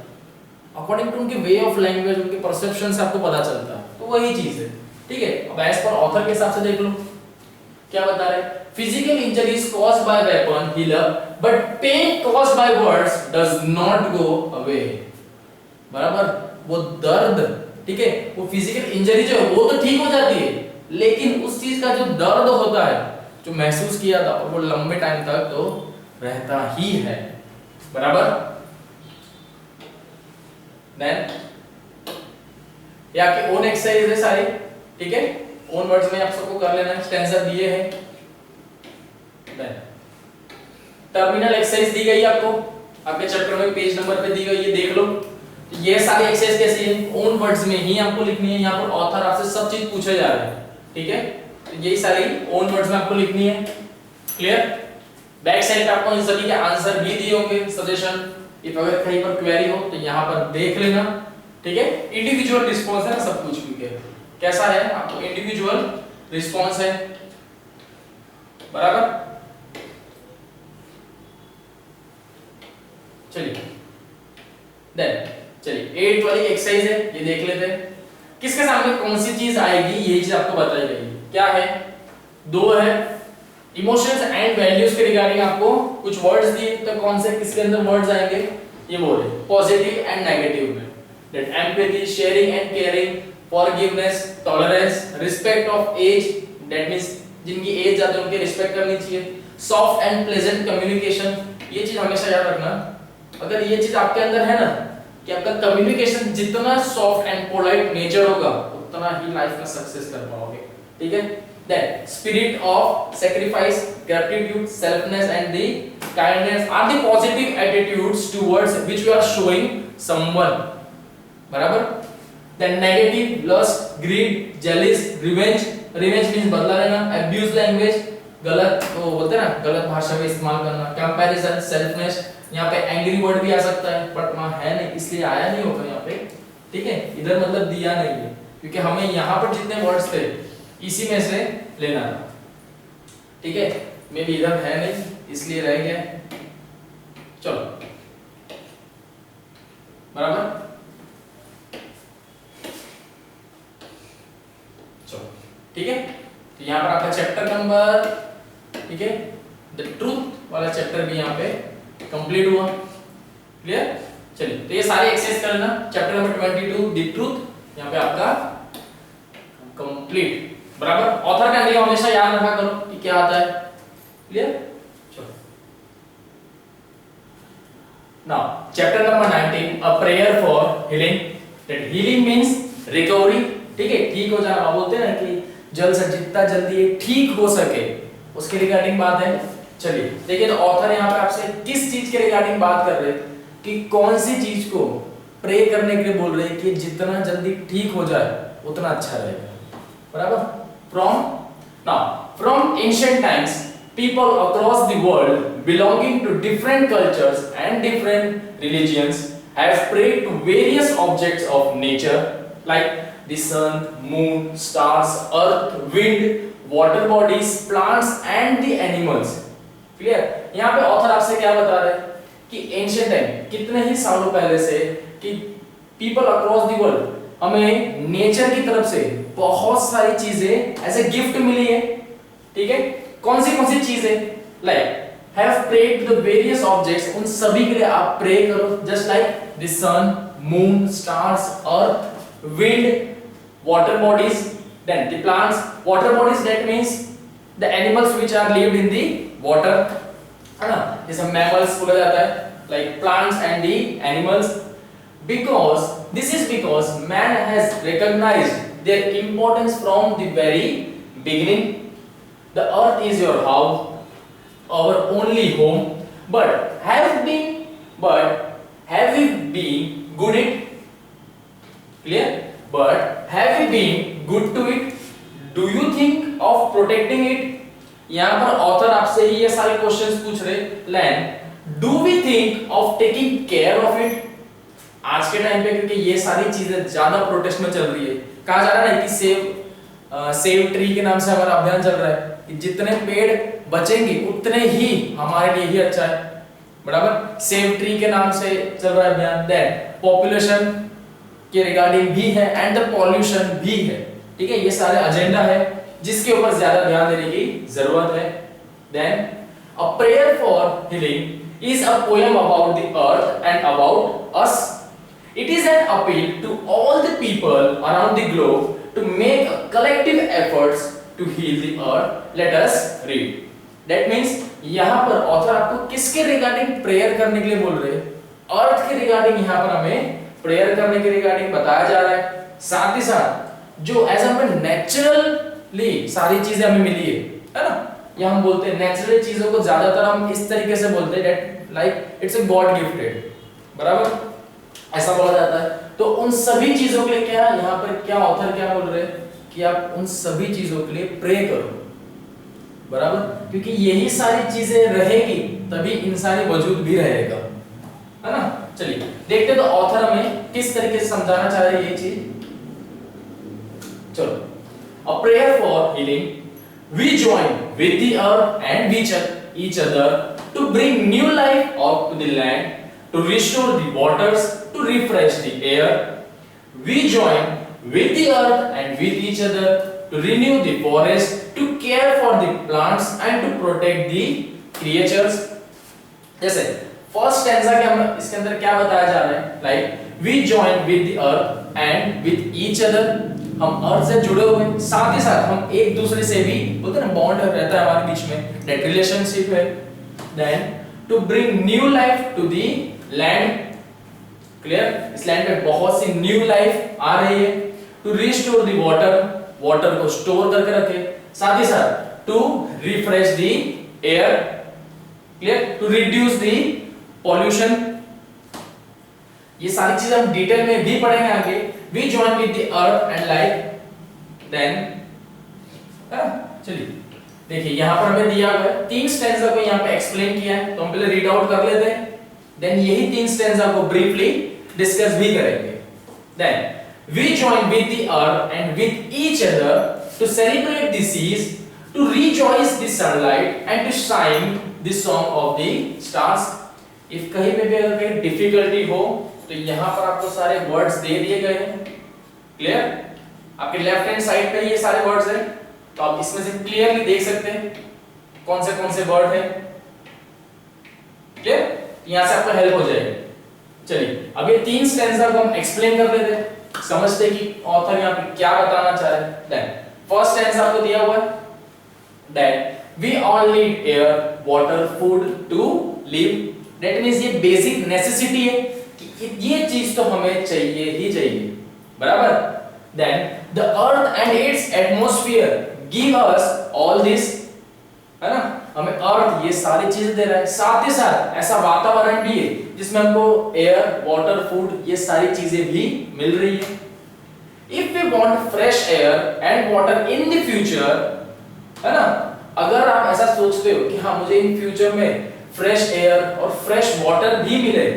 अकॉर्डिंग टू उनके वे ऑफ लैंग्वेज, उनके परसेप्शन से आपको पता चलता है। तो वही चीज है, ठीक है। अब एज पर ऑथर के हिसाब से देख लो क्या बता रहे हैं। Physical injuries caused by weapon heal up, but pain caused by words does not go away, बराबर। वो दर्द, ठीक है, वो फिजिकल इंजरी जो है वो तो ठीक हो जाती है, लेकिन उस चीज का जो दर्द होता है, जो महसूस किया था, वो लंबे टाइम तक तो रहता ही है, बराबर। देन ये आपके ओन एक्सरसाइज है सारी, ठीक है, ओन वर्ड्स में आप सबको कर लेना है, स्टेंजा दिए हैं। देन टर्मिनल एक्सरसाइज दी गई आपको, आपके चैप्टर में पेज नंबर पे दी गई है, देख लो। ये सारी एक्सरसाइज कैसी है? ओन वर्ड्स में ही आपको लिखनी है। यहाँ पर ऑथर आपसे सब चीज पूछे जा रहे हैं, ठीक है, तो यही सारी ओन वर्ड्स में आपको लिखनी है। क्लियर? बैक साइड पे आपको इन सभी के आंसर भी दिए होंगे, सजेशन, इफ अगर कहीं पर क्वेरी हो तो यहाँ पर देख लेना, ठीक है। इंडिविजुअल रिस्पॉन्स है सब कुछ, क्योंकि कैसा है आपको इंडिविजुअल रिस्पॉन्स है, बराबर। चलिए देन चलिए 8 वाली एक्सरसाइज है, ये देख लेते हैं। किसके सामने कौन सी चीज आएगी, ये चीज आपको बताई गई है। क्या है? दो है इमोशंस एंड वैल्यूज के रिगार्डिंग आपको कुछ वर्ड्स दिए, तो कौन से किसके अंदर वर्ड्स आएंगे? ये बोल रहे पॉजिटिव एंड नेगेटिव में, that empathy, sharing and caring, forgiveness, tolerance, respect of age, that means जिनकी एज ज्यादा है उनकी रिस्पेक्ट करनी चाहिए, सॉफ्ट एंड प्लेजेंट कम्युनिकेशन, ये चीज हमेशा याद रखना। अगर ये चीज आपके अंदर है ना कि आपका कम्युनिकेशन जितना सॉफ्ट एंड पोलाइट नेचर होगा उतना ही लाइफ में सक्सेस कर पाओगे, ठीक है। Then spirit of sacrifice, gratitude, selfness and the kindness are the positive attitudes towards which we are showing someone, बराबर। Then negative lust, greed, jealous, revenge, revenge means बदला लेना, अब्यूज लैंग्वेज, गलत वो बोलते हैं ना गलत भाषा का इस्तेमाल करना, कंपैरिजन, सेल्फनेस, यहाँ पे एंग्री वर्ड भी आ सकता है बट वहां है नहीं इसलिए आया नहीं होगा यहाँ पे, ठीक है, इधर मतलब दिया नहीं है क्योंकि हमें यहाँ पर जितने वर्ड्स थे इसी में से लेना था, ठीक है। मे बी इधर है नहीं इसलिए रह गया, चलो बराबर, चलो ठीक है। तो यहाँ पर आपका चैप्टर नंबर, ठीक है, द ट्रूथ वाला चैप्टर भी यहाँ पे कंप्लीट हुआ, क्लियर। चलिए तो ये सारे एक्सरसाइज करना, चैप्टर नंबर 22 द ट्रूथ यहाँ पे आपका कंप्लीट, बराबर। ऑथर का नेम हमेशा याद रखा करो कि क्या आता है, क्लियर। चलो now chapter number 19 a prayer for healing, that healing means recovery, ठीक है, ठीक हो जाना, बोलते हैं ना कि जल्द से जितना जल्दी ठीक हो सके उसके रिगार्डिंग बात है। चलिए देखिए तो ऑथर यहाँ पे आपसे किस चीज के रिगार्डिंग बात कर रहे हैं कि कौन सी चीज को प्रे करने के लिए बोल रहे हैं कि जितना जल्दी ठीक हो जाए उतना अच्छा रहेगा, बराबर। From ancient times people across the world belonging to different cultures and different religions have prayed to various objects of nature like the sun, moon, stars, earth, wind, water bodies, plants and the animals, clear। यहाँ पे author आपसे क्या बता रहे हैं कि ancient time कितने ही सालों पहले से कि पीपल अक्रॉस द वर्ल्ड हमें नेचर की तरफ से बहुत सारी चीजें एज ए गिफ्ट मिली है, ठीक है। कौन सी चीजें, like have prayed to the various objects, उन सभी के लिए आप प्रे करो, just like the sun, moon, stars, earth, wind, water bodies, then the plants, water bodies that means the animals which are lived in the water, है ना, जैसे mammals बोला जाता है, like plants and the animals, because this is because man has recognized their importance from the very beginning. The earth is your house, our only home, but have we been good it, clear, but have we been good to it, do you think of protecting it। यहाँ पर author आपसे ही ये सारे questions पूछ रहे, land do we think of taking care of it. आज के time पे क्योंकि ये सारी चीजें ज्यादा प्रोटेस्ट में चल रही है, कहा जा रहा है कि सेव ट्री के नाम से हमारा अभियान चल रहा है कि जितने पेड़ बचेंगे उतने ही हमारे लिए ही अच्छा है, बराबर। सेव ट्री के नाम से चल रहा है अभियान, देन पॉपुलेशन के रिगार्डिंग भी है एंड द पॉल्यूशन भी है, ठीक है। ये सारे एजेंडा है जिसके ऊपर ज्यादा ध्यान देने की जरूरत है। Then a prayer for healing is a poem about the earth and about us. It is an appeal to all the people around the globe to make a collective efforts to heal the earth. Let us read. That means यहां पर author आपको किसके regarding prayer करने के लिए बोल रहे हैं, अर्थ के रिगार्डिंग यहां पर हमें प्रेयर करने के रिगार्डिंग बताया जा रहा है। साथ ही साथ जो एज हमें नेचुरली सारी चीजें हमें मिली है ना, या हम बोलते हैं नेचुरल चीजों को ज्यादातर हम इस तरीके से बोलते हैं that like it's a God gifted, बराबर, ऐसा बोला जाता है। तो उन सभी चीजों के लिए क्या यहाँ पर क्या ऑथर क्या बोल रहे हैं कि आप उन सभी चीजों के लिए प्रे करो, बराबर, क्योंकि यही सारी चीजें रहेगी तभी इंसानी वजूद भी रहेगा, है ना। चलिए देखते तो ऑथर हमें किस तरीके से समझाना चाह रहे हैं ये चीज। चलो, a prayer for healing, we join with the earth and each other to bring new life out to the land, to restore the waters, to refresh the air. We join with the earth and with each other to renew the forest, to care for the plants and to protect the creatures. जैसे first stanza के हम इसके अंदर क्या बताया जा रहा है, like we join with the earth and with each other, हम अर्थ से जुड़े हुए हैं, साथ ही साथ हम एक दूसरे से भी बोलते हैं ना बॉन्ड रहता है हमारे बीच में, दैट रिलेशनशिप है। Then to bring new life to the land, clear, इस लैंड पे बहुत सी न्यू लाइफ आ रही है। To restore the water, water को स्टोर करके रखे, साथ ही साथ to refresh the air, clear, to reduce the pollution. ये सारी चीजें हम डिटेल में भी पढ़ेंगे आगे। We join with the earth and life, then चलिए देखिए यहां पर हमें दिया हुआ है तीन स्टैंजा को यहां पे एक्सप्लेन किया है, तो हम पहले रीड आउट कर लेते हैं, देन यही तीन स्टैंजा को ब्रीफली डिस्कस भी करेंगे। Then we join with the earth and with each other to celebrate the seas, to rejoice the sunlight and to shine the song of the stars. If कहीं पे भी अगर कहीं डिफिकल्टी हो तो यहां पर आपको सारे वर्ड्स दे दिए गए हैं, क्लियर, आपके लेफ्ट हैंड साइड पे ये सारे वर्ड्स हैं, तो आप इसमें से क्लियरली देख सकते हैं कौन से वर्ड है, क्लियर, यहां से आपको हेल्प हो जाएगी। चलिए अब ये तीन स्टैंजा को हम एक्सप्लेन कर लेते हैं, समझते हैं कि ऑथर यहां पे क्या बताना चाह रहे हैं। देन फर्स्ट स्टैंजा आपको दिया हुआ है, that we all need air, water, food to live. That means ये बेसिक नेसेसिटी है कि ये चीज तो हमें चाहिए ही चाहिए, बराबर। Then the earth and its atmosphere give us all this, है ना, हमें अर्थ ये सारी चीजें दे रहा है, साथ ही साथ ऐसा वातावरण भी है जिसमें हमको एयर, वाटर, फूड ये सारी चीजें भी मिल रही है। If we want fresh air and water in the future, है ना, अगर आप ऐसा सोचते हो कि हाँ मुझे इन फ्यूचर में फ्रेश एयर और फ्रेश वाटर भी मिले,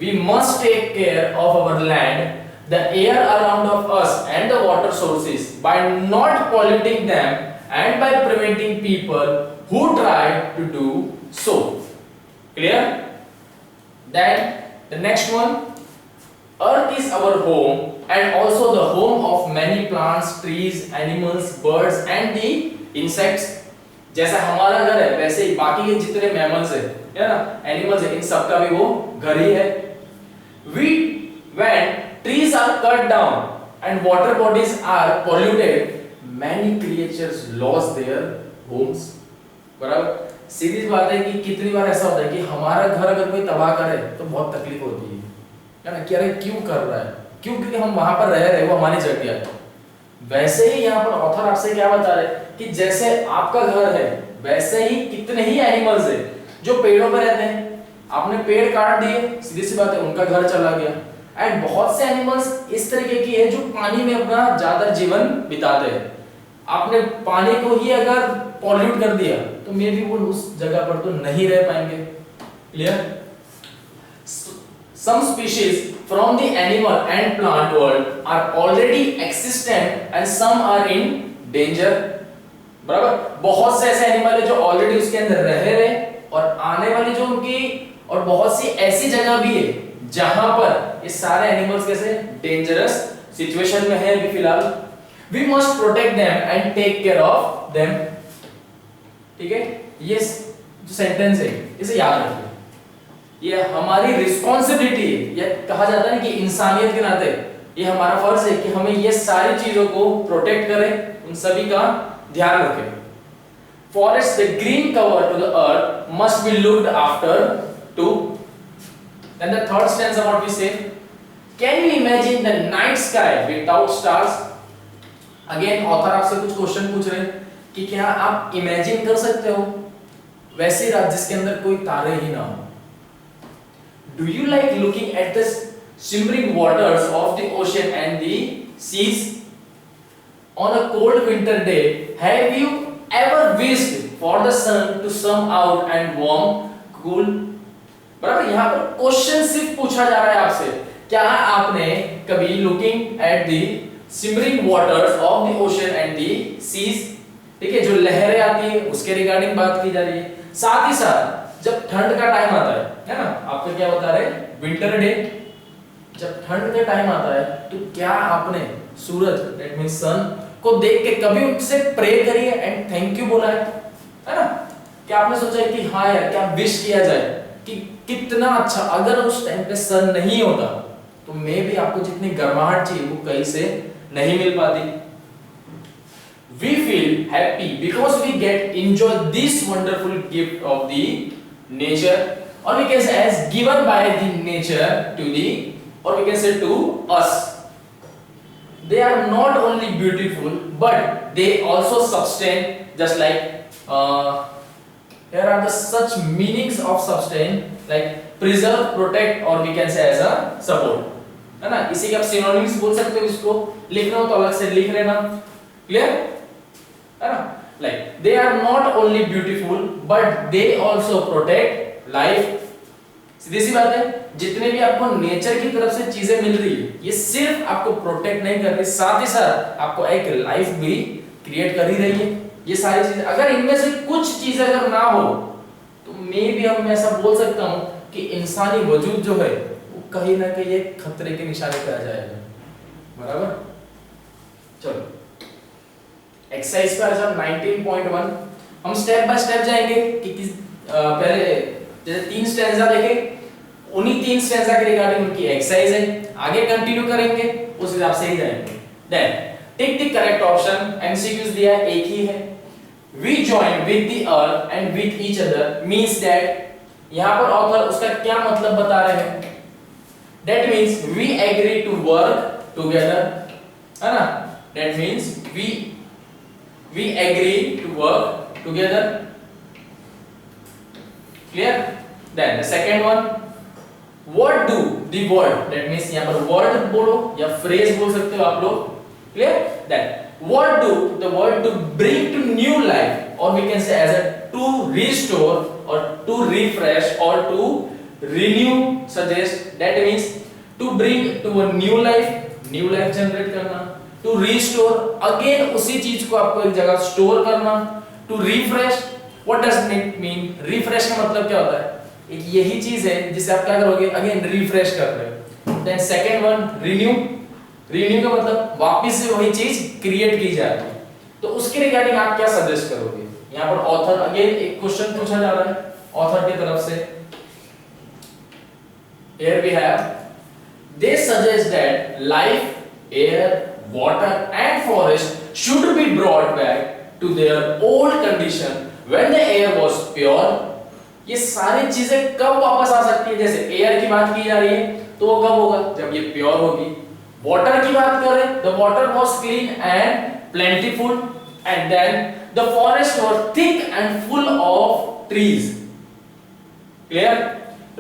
we must take care of our land, the air around of us and the water sources by not polluting them and by preventing people who try to do so. Clear? Then the next one, earth is our home and also the home of many plants, trees, animals, birds and the insects. जैसा हमारा घर है वैसे ही बाकी के जितने mammals है ना, एनिमल्स है, इन सब का भी वो घर ही है। When trees are cut down and water bodies are polluted, many creatures lost their homes. बराबर, सीधी बात है कि कितनी बार ऐसा होता है कि हमारा घर अगर कोई तबाह करे तो बहुत तकलीफ होती है ना, कि अरे क्यों कर रहा है, क्यों, क्योंकि हम वहां पर रह रहे, वो हमारी जगह है। वैसे ही यहाँ पर ऑथर आपसे क्या बता रहे हैं कि जैसे आपका घर है वैसे ही कितने ही एनिमल्स है जो पेड़ों पर रहते हैं, आपने पेड़ काट दिए, सीधी सी बात है उनका घर चला गया। एंड बहुत से एनिमल्स इस तरीके की है जो पानी में अपना ज्यादा जीवन बिताते हैं, आपने पानी को ही अगर पॉल्यूट कर दिया तो मे बी वो उस जगह पर तो नहीं रह पाएंगे, clear. Some species from the animal and plant world are already existent and some are in danger, बराबर, बहुत से ऐसे एनिमल है जो ऑलरेडी उसके अंदर रह रहे और आने वाली जो उनकी, और बहुत सी ऐसी जगह भी है जहां पर ये सारे एनिमल्स कैसे डेंजरस सिचुएशन में है अभी फिलहाल। We must protect them and take care of them, ठीक है, ये जो सेंटेंस है इसे याद रखिए, ये हमारी रिस्पॉन्सिबिलिटी है, ये कहा जाता है ना कि इंसानियत के नाते ये हमारा फर्ज है कि हमें ये सारी चीजों को प्रोटेक्ट करें, उन सभी का ध्यान रखें। Forests, the green cover to the earth, must be looked after too. Then the third stanza, what we say? Can you imagine the night sky without stars? Again, author आपसे कुछ क्वेश्चन पूछ रहे हैं कि क्या आप इमेजिन कर सकते हो वैसी रात जिसके अंदर कोई तारे ही ना हो? Do you like looking at the shimmering waters of the ocean and the seas? On a cold winter day, have you ever wished for the sun to come out and warm, cool? बराबर, यहाँ पर question सिर्फ पूछा जा रहा है आपसे, क्या आपने कभी looking at the simmering waters of the ocean and the seas, ठीक है, जो लहरें आती है उसके रिगार्डिंग बात की जा रही है। साथ ही साथ जब ठंड का टाइम आता है ना, आपको क्या बता रहे हैं, विंटर डे, जब ठंड का टाइम आता है तो क्या आपने सूरज, दैट मींस सन को देख के कभी उससे प्रे करिए एंड थैंक यू बोला है ना? क्या आपने सोचा है कि हाँ यार क्या विश किया जाए कि कितना अच्छा, अगर उस टाइम पे सन नहीं होता तो मे भी आपको जितनी गर्माहट चाहिए वो कहीं से नहीं मिल पाती। We feel happy because we get enjoy this wonderful gift of the nature, or we can say as given by the nature to the, or we can say to us. They are not only beautiful but they also sustain, just like here are the such meanings of sustain like preserve, protect, or we can say as a support, है ना। इसी के आप synonyms बोल सकते हो, इसको लिखना हो तो अलग से लिख लेना, क्लियर है ना। Like they are not only beautiful but they also protect life. सीधी सी बात है, जितने भी आपको नेचर की तरफ से चीजें मिल रही है ये सिर्फ आपको प्रोटेक्ट नहीं कर रही, साथ ही साथ आपको एक लाइफ भी क्रिएट कर ही रही है। ये सारी चीजें, अगर इनमें से कुछ चीजें अगर ना हो तो मे भी हम ऐसा बोल सकता हूं कि इंसानी वजूद जो है वो कहीं ना कहीं एक खतरे के निशाने पे आ जाएगा, बराबर। चलो एक्सरसाइज पे आ जाओ 19.1। हम स्टेप बाय स्टेप जाएंगे कि पहले जैसे 3 स्टैंजा देखे, उन्हीं 3 स्टैंजा के रिगार्डिंग उनकी एक्सरसाइज है, आगे कंटिन्यू करेंगे उस हिसाब से ही जाएंगे। Then tick the correct option, MCQs दिया है, एक ही है। We join with the earth and with each other means that, यहां पर ऑथर उसका क्या मतलब बता रहे हैं, that means we agree to work together, है ना। That means we agree to work together, clear। then the second one, what do the word, that means यहां पर word बोलो या phrase बोल सकते हो आप लोग, clear। then what do the word to bring to new life, or we can say as a to restore or to refresh or to renew, suggest, that means to bring to a new life generate करना, to restore again उसी चीज को आपको एक जगह store करना, to refresh, what does it mean, refresh का मतलब क्या होता है, एक यही चीज है जिसे आप क्या करोगे अगेन रिफ्रेश कर रहे हो। Then second one renew, renew का मतलब वापस से वही चीज क्रिएट की जा रही है, तो उसके रिगार्डिंग आप क्या सजेस्ट करोगे। यहां पर ऑथर अगेन एक क्वेश्चन पूछा जा रहा है ऑथर की तरफ से। Here we have, they suggest that life, air, water and forest should be brought back to their old condition when the air was pure। ये सारी चीजें कब वापस आ सकती है, जैसे एयर की बात की जा रही है तो वो कब होगा, जब ये प्योर होगी। वाटर की बात करें, the water was clean and plentiful, and then the forest was thick and full of trees, clear।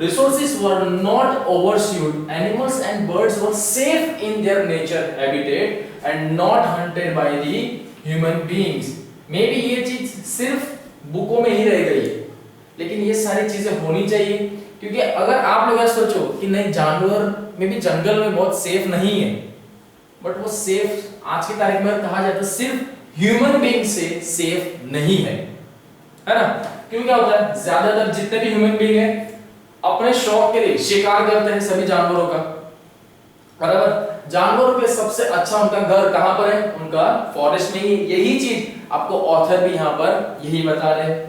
Resources were not overused, animals and birds were safe in their nature habitat and not hunted by the human beings। Maybe ये चीज सिर्फ बुकों में ही रह गई है, लेकिन ये सारी चीजें होनी चाहिए, क्योंकि अगर आप लोग सोचो कि नहीं जानवर में भी जंगल में बहुत सेफ नहीं है, बट वो सेफ आज की तारीख में कहा जाए तो सिर्फ ह्यूमन बीइंग से सेफ नहीं है ना। क्यों, क्या होता है, ज्यादातर जितने भी ह्यूमन बीइंग है अपने शौक के लिए शिकार करते हैं सभी जानवरों का, बराबर। जानवरों के सबसे अच्छा उनका घर कहां पर है, उनका फॉरेस्ट में ही। यही चीज आपको ऑथर भी यहां पर यही बता रहे हैं।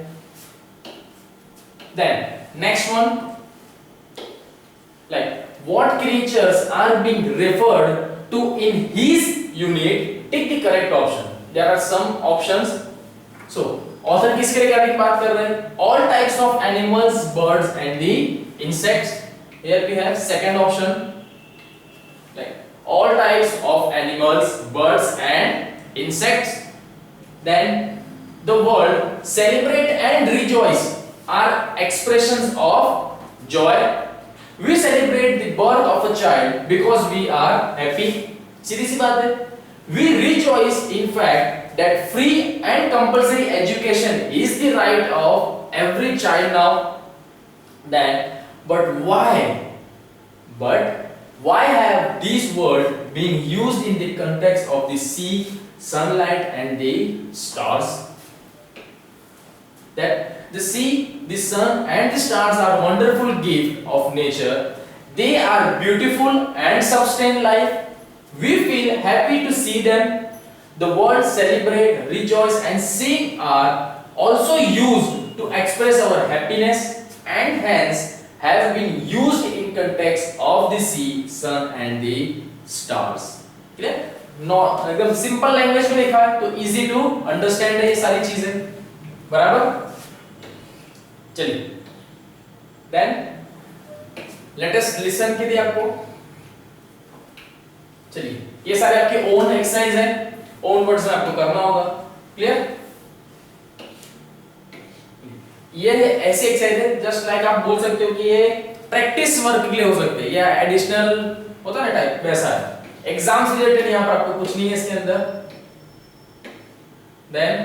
Then next one, like what creatures are being referred to in his unit, tick the correct option. There are some options. So author किसके रिगार्डिंग बात कर रहे हैं, all types of animals, birds and the insects। Here we have second option, like all types of animals, birds and insects। Then the word celebrate and rejoice are expressions of joy। We celebrate the birth of a child because we are happy। सीधी सी बात है, we rejoice in fact that free and compulsory education is the right of every child now। Then But why have these words been used in the context of the sea, sunlight and the stars? That the sea, the sun and the stars are wonderful gift of nature. They are beautiful and sustain life. We feel happy to see them. The words celebrate, rejoice and sing are also used to express our happiness, and hence have been used in context of the sea, sun and the stars. Clear? Not एकदम simple language में लिखा है तो easy to understand है ये सारी चीजें, बराबर। चलिए देन लेट अस लिसन के लिए आपको, चलिए ये सारे आपके ओन एक्सरसाइज है, ओन वर्ड्स में आपको करना होगा। क्लियर? ये ऐसे एक्सरसाइज है जस्ट लाइक आप बोल सकते हो कि ये प्रैक्टिस वर्क के लिए हो सकते हैं या एडिशनल होता है ना टाइप, वैसा है। एग्जाम से रिलेटेड यहाँ पर आपको कुछ नहीं है इसके अंदर। Then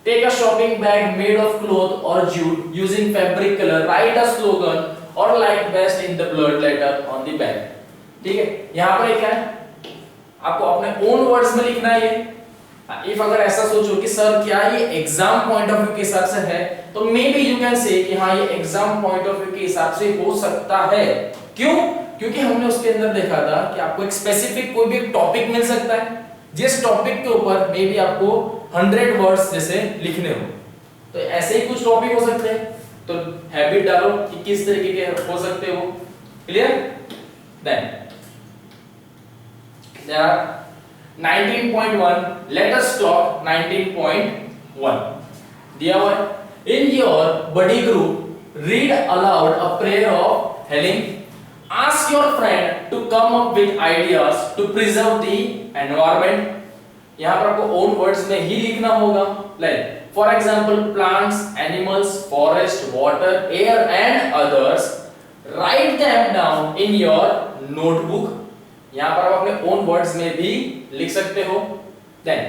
take a shopping bag made of cloth और jute using fabric colour, write a slogan और like best in the blood letter on the bag. ठीक है, यहाँ पर क्या है आपको अपने ओन वर्ड्स में लिखना है ये। इफ अगर ऐसा सोचो कि सर क्या ये एग्जाम पॉइंट ऑफ व्यू के हिसाब से है, तो may be you can say कि हाँ ये एग्जाम पॉइंट ऑफ व्यू के हिसाब से हो सकता है। क्यों? क्योंकि हमने उसके अंदर देखा था कि आपको एक स्पेसिफिक कोई भी एक टॉपिक मिल सकता है, जिस टॉपिक के ऊपर मे बी आपको 100 वर्ड्स जैसे लिखने हो, तो ऐसे ही कुछ टॉपिक हो सकते हैं। तो हैबिट डालो कि किस तरीके के हो सकते हो। Clear? Then there are 19.1, let us talk 19.1. दिया हुआ है, in your buddy group read aloud a prayer of healing, ask your friend to come up with ideas to preserve the environment। यहाँ पर आपको own words में ही लिखना होगा, like for example plants, animals, forest, water, air and others, write them down in your notebook। यहाँ पर आप अपने ओन वर्ड्स में भी लिख सकते हो। Then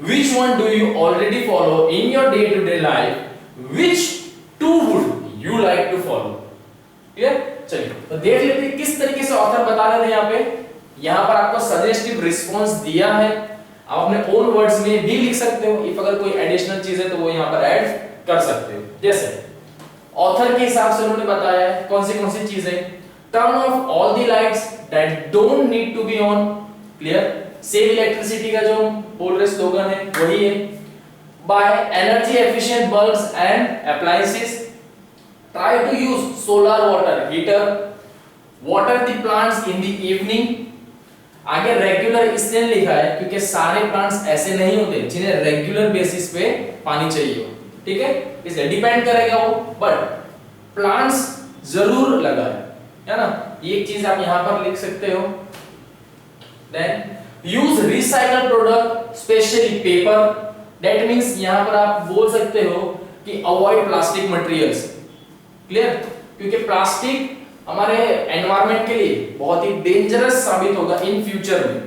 which one do you already follow in your day to day life, which two would you like to follow। Clear? चलिए तो देख लेते हैं किस तरीके से ऑथर बता रहे थे। यहाँ पर आपको सजेस्टिव रिस्पॉन्स दिया है, आप अपने ओन वर्ड्स में भी लिख सकते हो। इफ अगर कोई एडिशनल चीज है तो वो यहाँ पर ऐड कर सकते हो। जैसे ऑथर के हिसाब से उन्होंने बताया है कौन सी चीजें, turn off all the lights that don't need to be on। Clear? Save electricity का जो बोल रहे स्लोगन है वही है। buy energy efficient bulbs and appliances, try to use solar water heater, water the plants in the evening। आगे regular इसलिए लिखा है क्योंकि सारे प्लांट्स ऐसे नहीं होते जिन्हें रेगुलर बेसिस पे पानी चाहिए हो। ठीक है, इसलिए डिपेंड करेगा वो, बट प्लांट्स जरूर लगाए, है ना। ये एक चीज आप यहां पर लिख सकते हो। Then use recycle product specially paper, that means यहां पर आप बोल सकते हो कि अवॉइड प्लास्टिक मटेरियल्स। क्लियर? क्योंकि प्लास्टिक हमारे एनवायरनमेंट के लिए बहुत ही डेंजरस साबित होगा इन फ्यूचर में।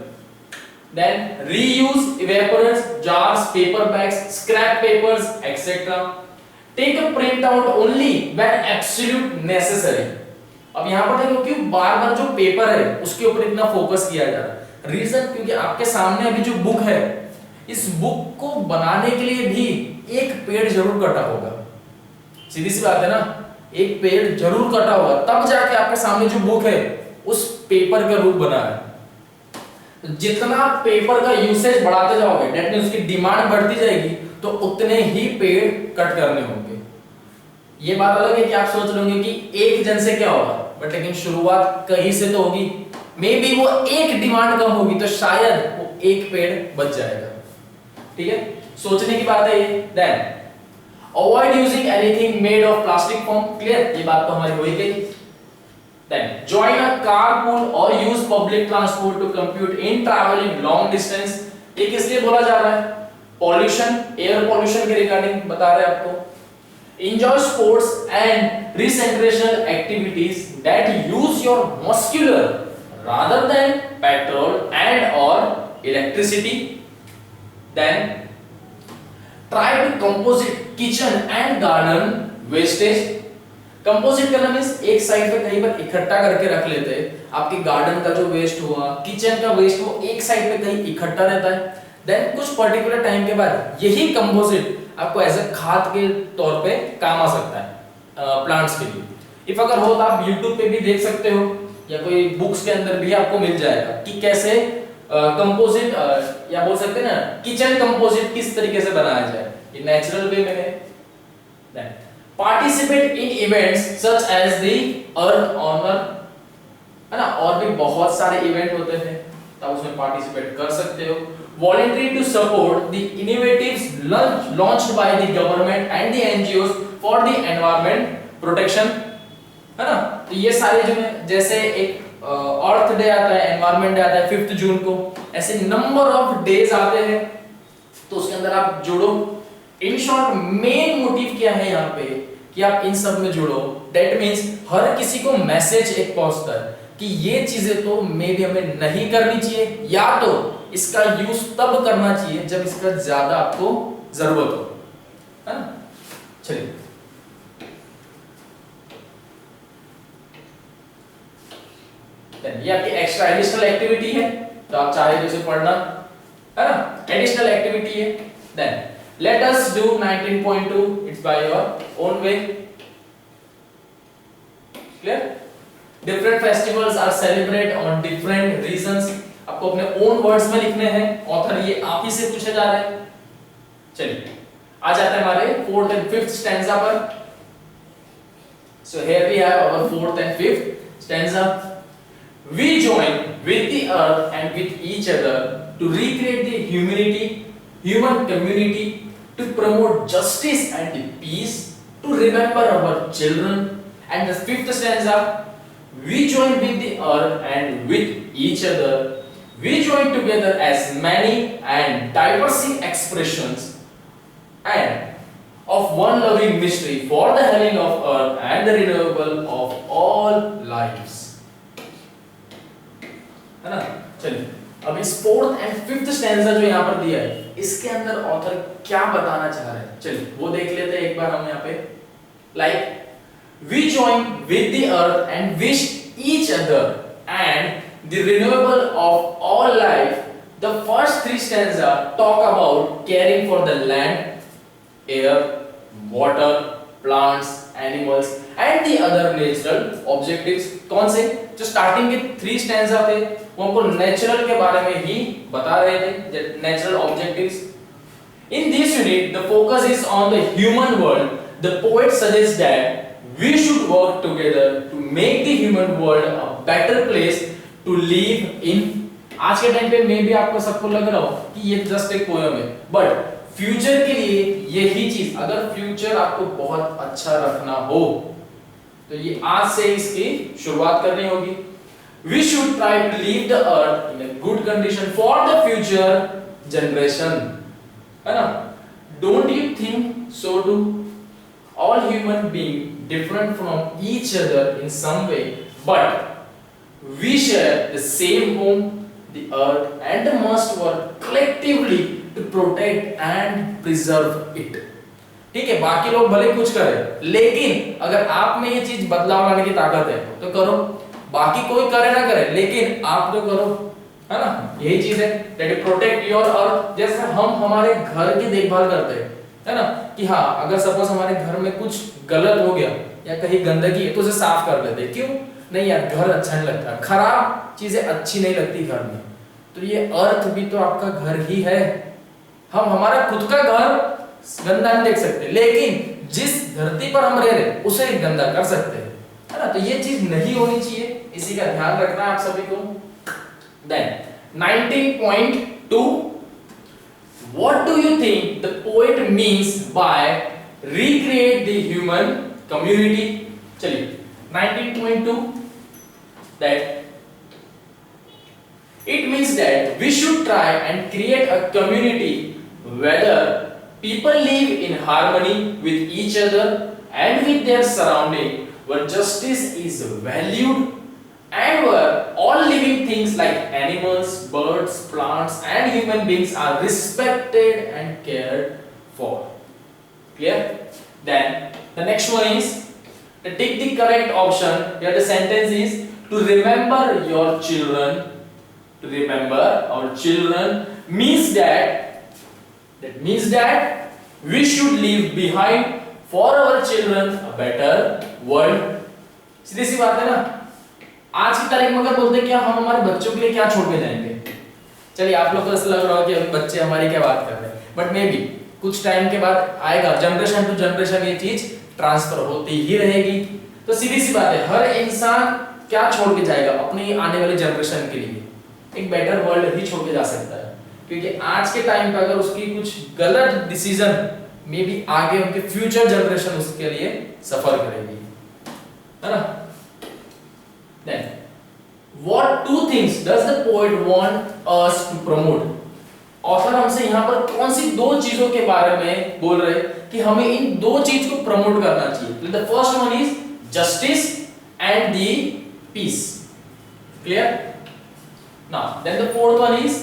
Then reuse evaporates, jars, paper bags, scrap papers etcetera, take a print out only when absolute necessary. अब यहाँ पर देखो कि बार-बार जो पेपर है उसके ऊपर इतना फोकस किया जा रहा है। रीजन क्योंकि आपके सामने अभी जो बुक है, इस बुक को बनाने के लिए भी एक पेड़ जरूर कटा होगा। सीधी सी बात है ना, एक पेड़ जरूर कटा होगा तब जाके आपके सामने जो बुक है उस पेपर का रूप बना है। जितना पेपर का यूसेज बढ़ाते जाओगे, दैट मींस उसकी डिमांड बढ़ती जाएगी, तो उतने ही पेड़ कट करने होंगे। ये बात अलग है कि आप सोच लोगे कि एक जन से क्या होगा, बट लेकिन शुरुआत कहीं से तो होगी। मे बी वो एक डिमांड कम होगी तो शायद वो एक पेड़ बच जाएगा। ठीक है, सोचने की बात है ये। Then avoid using anything made of plastic form. Clear? ये बात तो हमारी हो ही गई। देन जॉइन अ कारपूल और use public transport to compute in travelling long distance. ये किस लिए बोला जा रहा है? पॉल्यूशन, एयर पॉल्यूशन के रिगार्डिंग बता रहे हैं आपको। Enjoy sports and recreational activities that use your muscular rather than petrol and or electricity. Then try to composite kitchen and garden wastage। Composite करना मींस एक साइड पे कहीं पर इकट्ठा करके रख लेते हैं। आपके गार्डन का जो वेस्ट हुआ, किचन का वेस्ट, वो एक साइड पे कहीं इकट्ठा रहता है। देन कुछ पर्टिकुलर टाइम के बाद यही कंपोजिट आपको एज ए खाद के तौर पे काम आ सकता है प्लांट्स के लिए। इफ अगर हो तो आप YouTube पे भी देख सकते हो या कोई बुक्स के अंदर भी आपको मिल जाएगा कि कैसे कंपोजिट या बोल सकते हैं ना किचन कंपोजिट किस तरीके से बनाया जाए। ये नेचुरल वे में है। Participate in events such as the earth honour, है ना, और भी बहुत सारे इवेंट होते हैं तो आप उसमें पार्टिसिपेट कर सकते हो। Voluntary to support the innovatives launched by the government and the NGOs for the environment protection, है ना। तो ये सारे जो है, जैसे एक अर्थ डे आता है, एनवायरनमेंट डे आता है 5 जून को, ऐसे नंबर ऑफ डेज आते हैं तो उसके अंदर आप जुड़ो। इन शॉर्ट मेन मोटिव क्या है यहाँ पे कि आप इन सब में जुड़ो। दैट मींस हर किसी को मैसेज एक पहुंचता है कि ये चीजें तो मे भी हमें नहीं करनी चाहिए, या तो इसका यूज तब करना चाहिए जब इसका ज्यादा आपको जरूरत हो, है ना। चलिए ये आपकी एक्स्ट्रा एडिशनल एक्टिविटी है तो आप चाहे तो इसे पढ़ना, है ना, एडिशनल एक्टिविटी है। Then let us do 19.2, it's by your own way. Clear? Different festivals are celebrate on different reasons. आपको अपने ओन वर्ड्स में लिखने हैं, ऑथर ये आप ही से पूछे जा रहे हैं। चलिए आ जाते हैं हमारे 4th and 5th स्टैंजा पर। So here we have our 4th and 5th stanza. We join with the earth and with each other to recreate the human community, to promote justice and peace, to remember our children. And the 5th stanza, we join with the earth and with each other. We join together as many and diverse expressions and of one loving mystery for the healing of earth and the renewal of all lives. है ना। चलिए अब इस 4th and 5th stanza जो यहाँ पर दिया है, इसके अंदर ऑथर क्या बताना चाह रहे हैं, चलिए वो देख लेते हैं एक बार हम यहाँ पे। Like we join with the earth and wish each other and the renewal of all life. The first 3 stanza talk about caring for the land, air, water, plants, animals and the other natural objectives. कौन से? जो starting के 3 stanza थे वो हमको natural के बारे में ही बता रहे थे, natural objectives. In this unit, the focus is on the human world. The poet suggests that we should work together to make the human world a better place to live in. आज के time पे मे भी आपको सबको लग रहा हो कि ये जस्ट एक पोएम है, बट फ्यूचर के लिए यही चीज, अगर फ्यूचर आपको बहुत अच्छा रखना हो तो ये आज से इसकी शुरुआत करनी होगी। We should try to leave the earth in a good condition for the future generation, है ना। Don't you think so too? All human beings different from each other in some way, but we share the same home, the earth, and must work collectively to protect and preserve it. ठीक है, बाकी लोग भले कुछ करें, लेकिन अगर आप में ये चीज बदलाव लाने की ताकत है तो करो। बाकी कोई करे ना करे, लेकिन आप तो करो, है ना। यही चीज है दैट प्रोटेक्ट योर अर्थ। जैसे हम हमारे घर की देखभाल करते हैं, है ना, कि हाँ अगर सपोज हमारे घर में कुछ गलत हो गया या कहीं गंदगी है तो उसे साफ कर देते। क्यों? नहीं यार, घर अच्छा नहीं लगता, खराब चीजें अच्छी नहीं लगती घर में। तो ये अर्थ भी तो आपका घर ही है। हम हमारा खुद का घर गंदा नहीं देख सकते, लेकिन जिस धरती पर हम रह रहे उसे गंदा कर सकते हैं, है ना। तो ये चीज नहीं होनी चाहिए, इसी का ध्यान रखना है आप सभी को। Then 19.2, what do you think the poet means by recreate the human community? चलिए 19.2, that it means that we should try and create a community whether people live in harmony with each other and with their surrounding, where justice is valued and where all living things like animals, birds, plants and human beings are respected and cared for. Clear? Then the next one is to take the correct option. Here the sentence is to remember your children. To remember our children means that we should leave behind for our children a better world. सीधी सी बात है ना। आज की तारीख में अगर बोलते क्या हम हमारे बच्चों के लिए क्या छोड़ के जाएंगे, चलिए आप लोग को ऐसा लग रहा हो कि बच्चे हमारी क्या बात कर रहे हैं, बट मे बी कुछ टाइम के बाद आएगा, जनरेशन टू जनरेशन ये चीज ट्रांसफर होती ही रहेगी। तो सीधी सी बात है, हर इंसान क्या छोड़ के जाएगा अपनी आने वाली जनरेशन के लिए? एक बेटर वर्ल्ड ही छोड़ के जा सकता है, क्योंकि आज के टाइम पे अगर उसकी कुछ गलत डिसीजन में भी आगे उनके फ्यूचर जनरेशन उसके लिए सफर करेगी, है ना। Then, what two things does the poet want us to promote? Author हमसे यहाँ पर कौन सी दो चीजों के बारे में बोल रहे कि हमें इन दो चीज को प्रमोट करना चाहिए। The first one is justice and the peace. Clear? Now then the fourth one is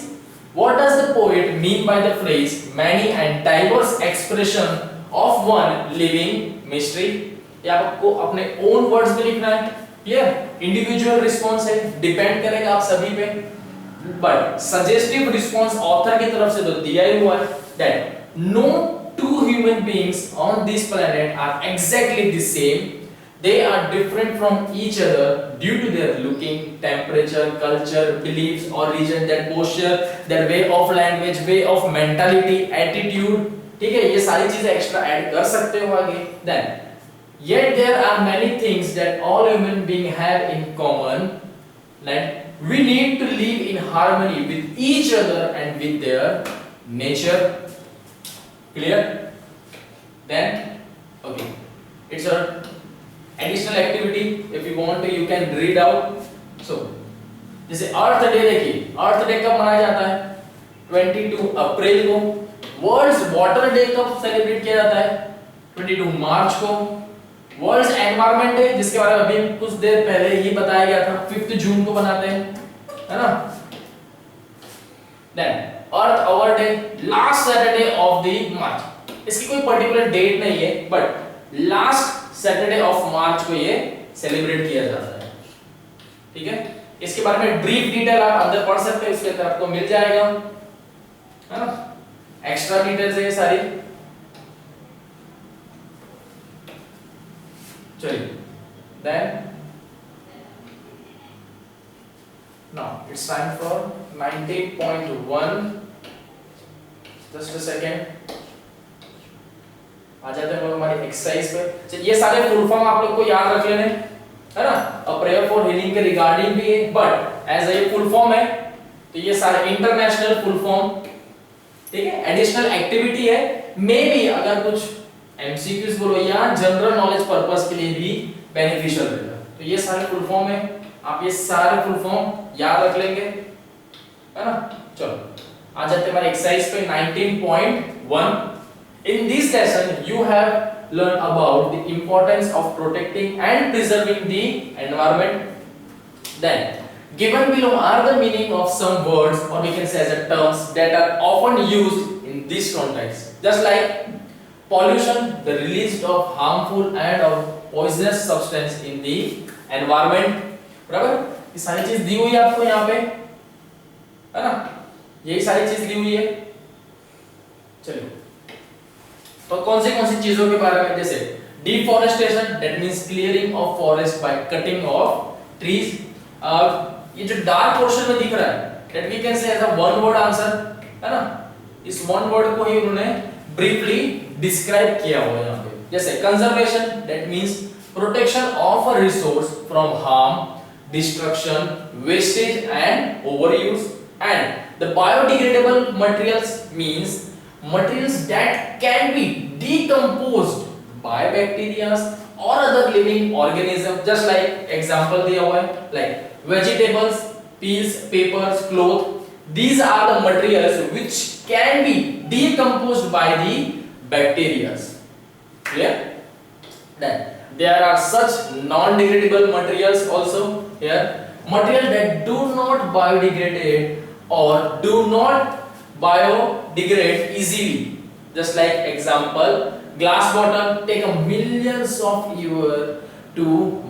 what does the poet mean by the phrase many and diverse expression of one living mystery? ये आपको अपने own words में लिखना है। Clear? Individual response है, depend करेगा आप सभी पे, बट सजेस्टिव रिस्पॉन्स ऑथर की तरफ से तो दिया ही हुआ है that no two human beings on this planet are exactly the same. They are different from each other due to their looking, temperature, culture, beliefs, origin, their posture, their way of language, way of mentality, attitude. ठीक है, ये सारी चीजें extra add कर सकते हो आगे। Then, yet there are many things that all human beings have in common. That we need to live in harmony with each other and with their nature. Clear? Then, okay, it's a additional activity. If you want to, you can read out. So, जैसे अर्थ day देखिए, अर्थ day कब मनाया जाता है? 22 अप्रैल को। World water day कब celebrate किया जाता है? 22 मार्च को। वर्ल्ड एनवायरनमेंट डे, जिसके बारे में अभी कुछ देर पहले ही बताया गया था, 5 जून को बनाते हैं, है ना। Then Earth Hour day last Saturday of the March. इसकी कोई पर्टिकुलर डेट नहीं है, but last Saturday of March को ये सेलिब्रेट किया जाता है। ठीक है, इसके बारे में ब्रीफ डिटेल आप अंदर पढ़ सकते हैं, उसके अंदर आपको मिल जाएगा, है ना। एक्स्ट्रा डिटेल्स है ये सारी। चलिए, then now it's time for 19.1। Just a second, आ जाते हैं हमारी एक्सरसाइज पे। ये सारे फुल फॉर्म आप लोग को याद रख लेने, है ना। अ प्रेयर फॉर हीलिंग के रिगार्डिंग भी है, but as a full form है तो ये सारे इंटरनेशनल फुल फॉर्म। ठीक है, एडिशनल एक्टिविटी है, मे बी अगर कुछ एमसीक्यूज बोलो या जनरल नॉलेज पर्पस के लिए भी बेनिफिशियल रहेगा। तो ये सारे फुल फॉर्म है, आप ये सारे फुल फॉर्म याद रख लेंगे, है ना। चलो आ जाते हैं हमारी एक्सरसाइज पे 19.1। In this lesson, you have learned about the importance of protecting and preserving the environment. Then, given below are the meaning of some words, or we can say as a terms that are often used in this context. Just like pollution, the release of harmful and or poisonous substance in the environment. बराबर? ये सारी चीज दी हुई है आपको यहाँ पे, है ना। यही सारी चीज दी हुई है। चलिए, तो कौन सी चीजों के बारे में, जैसे deforestation, that means clearing of forest by cutting of trees. ये जो डार्क पोर्शन में दिख रहा है, that we can say as a one word answer, है ना। इस वन वर्ड को ही उन्होंने ब्रीफली डिस्क्राइब किया हुआ है यहाँ पे। जैसे conservation, that means protection of a resource from harm, destruction, wastage and overuse. And the biodegradable materials means materials that can be decomposed by bacteria or other living organisms, just like example दिया हुआ है, like vegetables, peels, papers, cloth. These are the materials which can be decomposed by the bacteria. Clear? Then there are such non-degradable materials also here, material that do not biodegrade or do not biodegrade easily. Just like example, glass bottle take a millions of years to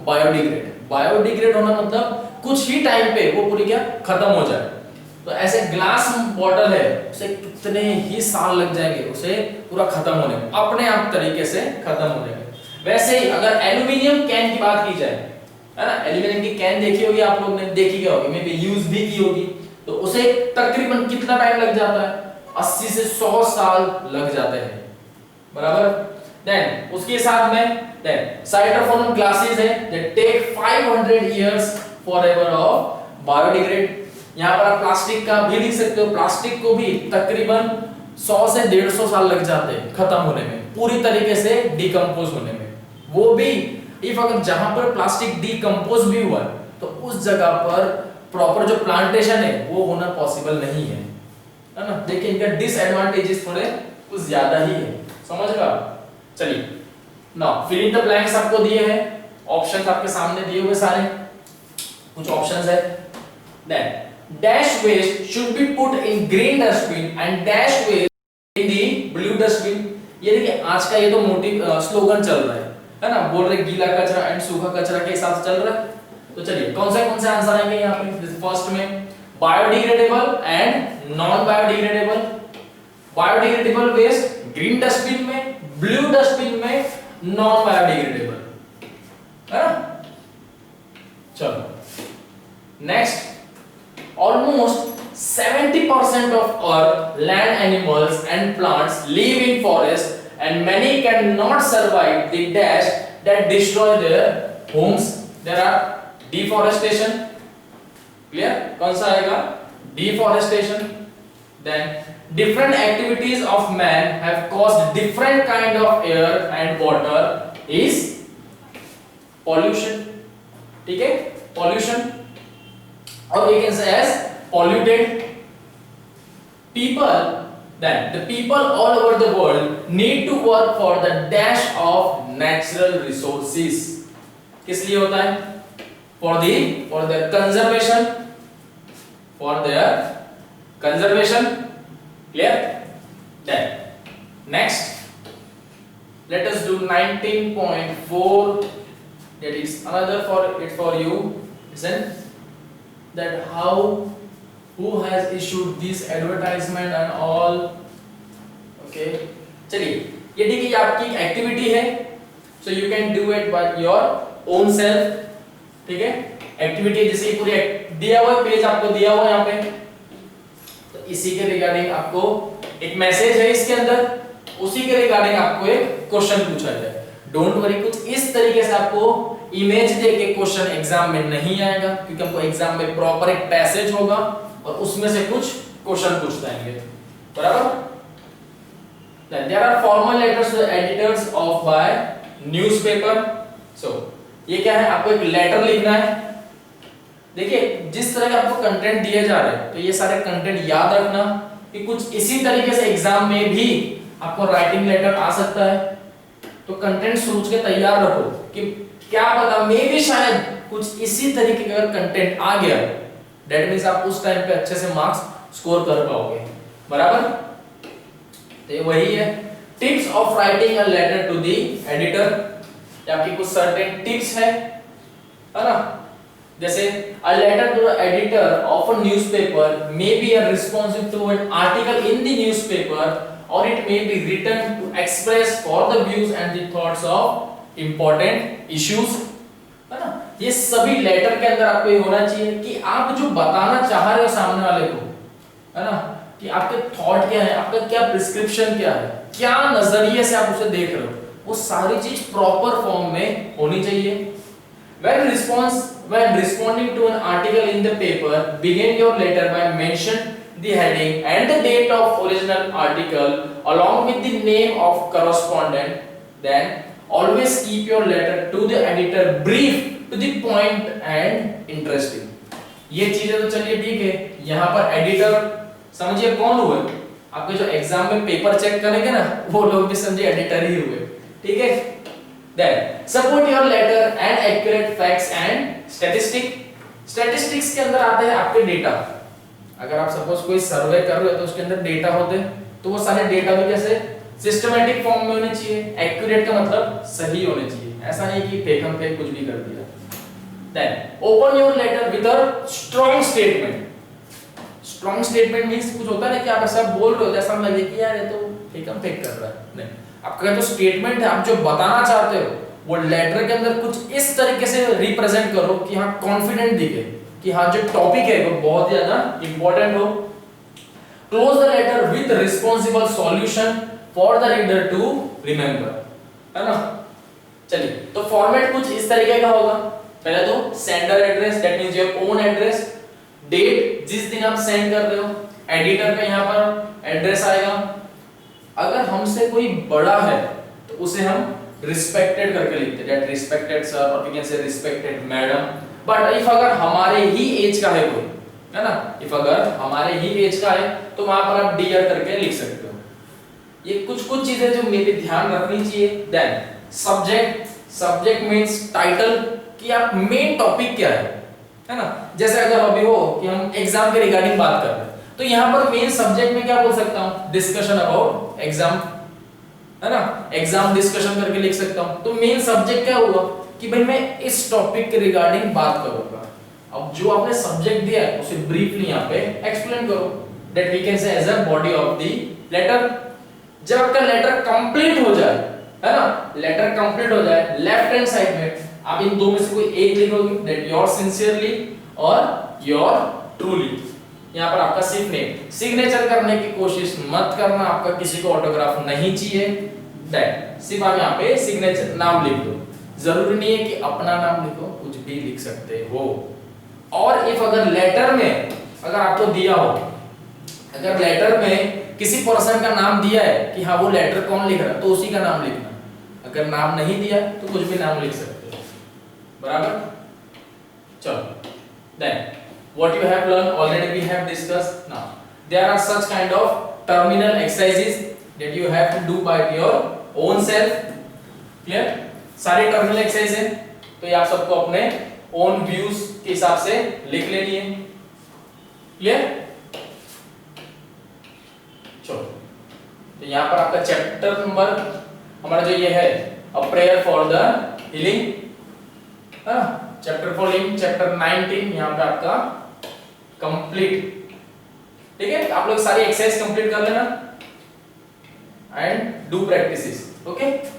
biodegrade. Biodegrade होना मतलब कुछ ही time पे वो पूरी क्या खत्म हो जाए। तो ऐसे ग्लास बॉटल है, उसे कितने ही साल लग जाएंगे उसे पूरा खत्म होने में, अपने आप तरीके से खत्म होने में। वैसे ही अगर एल्यूमिनियम कैन की बात की जाए, है ना, एल्यूमिनियम की कैन देखी होगी आप लोग ने, देखी क्या होगी, मे बी यूज भी की होगी, तो उसे तकरीबन कितना टाइम लग जाता है? 80 से 100 साल लग जाते हैं, बराबर। देन उसके साथ में देन साइटोफोरम क्लासेस है that take 500 years forever of biodegrade. यहाँ पर आप प्लास्टिक का भी लिख सकते हो, प्लास्टिक को भी तकरीबन 100 से 150 साल लग जाते हैं खत्म होने में, पूरी तरीके से डिकम्पोज होने में। वो भी इफ अगर जहां पर प्लास्टिक डिकम्पोज भी हुआ तो उस जगह पर प्रॉपर जो प्लांटेशन है वो होना पॉसिबल नहीं है ना। देखिए इनका डिसएडवांटेजेस थोड़े कुछ ज्यादा ही है, समझ रहे आप। चलिए now fill in the blanks आपको दिए हैं, ऑप्शंस आपके सामने दिए हुए सारे, कुछ ऑप्शंस है। Then dash waste should be put in green dustbin and dash waste in the blue dustbin. ये देखिए आज का ये तो मोटिव स्लोगन चल रहा है ना, बोल रहे गीला कचरा एंड सूखा कचरा के हिसाब से चल रहा है। तो चलिए कौन से आंसर आएंगे यहाँ पे। फर्स्ट में biodegradable and non biodegradable. Biodegradable waste green dustbin में, ब्लू डस्टबिन में नॉन बायोडिग्रेडेबल, है ना। चलो next, almost 70% of earth land animals and plants live in forest and many cannot survive the dash that destroy their homes. There are deforestation, clear, कौन सा आएगा deforestation. Then different activities of man have caused different kind of air and water is pollution, ठीक है, pollution, or we can say as polluted. People, then the people all over the world need to work for the dash of natural resources. किस लिए होता है? For their conservation, for their conservation, clear? Then next let us do 19.4, that is another for you. Listen that how, who has issued this advertisement and all. Okay, चलिए ये देखिए आपकी activity है, so you can do it by your own self, ठीक है। Activity जैसे पूरी दिया हुआ पेज आपको दिया हुआ है यहाँ पे, तो इसी के रिगार्डिंग आपको एक मैसेज है इसके अंदर, उसी के रिगार्डिंग आपको एक क्वेश्चन पूछा जाए। डोंट वरी, कुछ इस तरीके से आपको इमेज देके क्वेश्चन एग्जाम में नहीं आएगा, क्योंकि हमको एग्जाम में प्रॉपर एक पैसेज होगा और उसमें से कुछ क्वेश्चन पूछ देंगे, बराबर। There are formal letters to the editors of by newspaper. So ये क्या है, आपको एक लेटर लिखना है। देखिए जिस तरह के आपको कंटेंट दिए जा रहे हैं, तो ये सारे कंटेंट याद रखना कि कुछ इसी तरीके से एग्जाम में भी आपको राइटिंग लेटर आ सकता है। तो कंटेंट सोच के तैयार रखो कि क्या पता मे भी शायद कुछ इसी तरीके का कंटेंट आ गया, दैट मींस आप उस टाइम पे अच्छे से मार्क्स स्कोर कर पाओगे, बराबर। तो ये वही है tips of writing a letter to the editor. आपकी कुछ सर्टेन टिप्स है ना, जैसे a letter to the editor of a newspaper may be a responsive to an article in the newspaper और it may be written to express for the views and the thoughts of important issues, है ना। ये सभी letter के अंदर आपको ये होना चाहिए कि आप जो बताना चाह रहे हो सामने वाले को, है ना, कि आपके थॉट क्या है, आपका क्या प्रिस्क्रिप्शन क्या है, क्या नजरिए से आप उसे देख रहे हो, वो सारी चीज प्रॉपर फॉर्म में होनी चाहिए। When responding to an article in the paper, begin your letter by mention the heading and the date of original article along with the name of correspondent. Then always keep your letter to the editor brief, to the point and interesting. ये चीजें तो चलिए ठीक है। यहाँ पर editor समझिए कौन हुए, आपके जो एग्जाम में पेपर चेक करेंगे ना, वो लोग भी समझिए एडिटर ही हुए, ठीक है। Then support your letter and accurate facts and statistics के अंदर आते हैं आपके डेटा। अगर आप सपोज कोई सर्वे कर रहे हो तो उसके अंदर डेटा होते हैं, तो वो सारे डेटा भी कैसे सिस्टमैटिक फॉर्म में होने चाहिए। एक्यूरेट का मतलब सही होने चाहिए, ऐसा नहीं कि फेंकम फेंक कुछ भी कर दिया। Then open your letter with a strong statement. Strong statement means कुछ होता है ना कि आप ऐसा बोल रहे हो जैसा लगे कि यार ये तो फेकम फेक कर रहा है, नहीं, आपका जो स्टेटमेंट है, आप जो बताना चाहते हो वो लेटर के अंदर कुछ इस तरीके से रिप्रेजेंट करो कि हाँ कॉन्फिडेंट दिखे कि हाँ जो टॉपिक है वो बहुत ज्यादा इंपॉर्टेंट हो। Close the letter with responsible solution for the reader to remember. है ना। चलिए, तो फॉर्मेट कुछ इस तरीके का होगा। पहले तो sender address, that means your own address, date जिस दिन आप सेंड कर रहे हो, एडिटर का यहाँ पर एड्रेस आएगा। अगर हमसे कोई बड़ा है तो उसे हम रिस्पेक्टेड करके लिखते हैं, दैट रिस्पेक्टेड सर, और we can say respected madam. But if अगर हमारे ही एज का है कोई, है ना, इफ अगर हमारे ही एज का है तो वहां पर आप डियर करके लिख सकते हो। ये कुछ चीजें जो मेरे ध्यान रखनी चाहिए। Then subject, subject means title, कि आप मेन टॉपिक क्या है ना। जैसे अगर अभी हो कि हम एग्जाम के रिगार्डिंग बात कर रहे हैं, तो यहाँ पर मेन सब्जेक्ट में क्या बोल सकता हूँ, डिस्कशन अबाउट एग्जाम, है ना, एग्जाम डिस्कशन करके लिख सकता हूँ। तो मेन सब्जेक्ट क्या होगा कि भाई मैं इस टॉपिक के रिगार्डिंग बात करूंगा। अब जो आपने सब्जेक्ट दिया है उसे ब्रीफली यहाँ पे एक्सप्लेन करो, that we can say as a body of the letter. जब आपका लेटर कंप्लीट हो जाए, है ना, लेटर कंप्लीट हो जाए, लेफ्ट हैंड साइड में आप इन दो में से कोई एक लिखोगे, दैट योर सिंसियरली और योर ट्रूली। यहाँ पर आपका सिर्फ नेम, सिग्नेचर करने की कोशिश मत करना, आपका किसी को ऑटोग्राफ नहीं चाहिए। दैट सिर्फ आप यहाँ पे सिग्नेचर नाम लिख दो, जरूरी नहीं है कि अपना नाम लिखो, कुछ भी लिख सकते हो। और इफ अगर लेटर में अगर आपको दिया हो, अगर लेटर में किसी पर्सन का नाम दिया है कि हाँ वो लेटर कौन लिख रहा है, तो उसी का नाम लिखना। अगर नाम नहीं दिया तो कुछ भी नाम लिख सकते हो, बराबर। चलो, then what you have learned already we have discussed. Now there are such kind of terminal exercises that you have to do by your own self. Clear? सारे टर्मिनल एक्सरसाइज है, तो ये आप सबको अपने ओन व्यूज के हिसाब से लिख लेनी है। क्लियर? चलो, तो यहाँ पर आपका चैप्टर नंबर हमारा जो ये है, अ prayer for the healing, chapter for healing, chapter 19 यहाँ पे आपका कंप्लीट। ठीक है, आप लोग सारी एक्सरसाइज कंप्लीट कर लेना एंड डू प्रैक्टिसेस। ओके।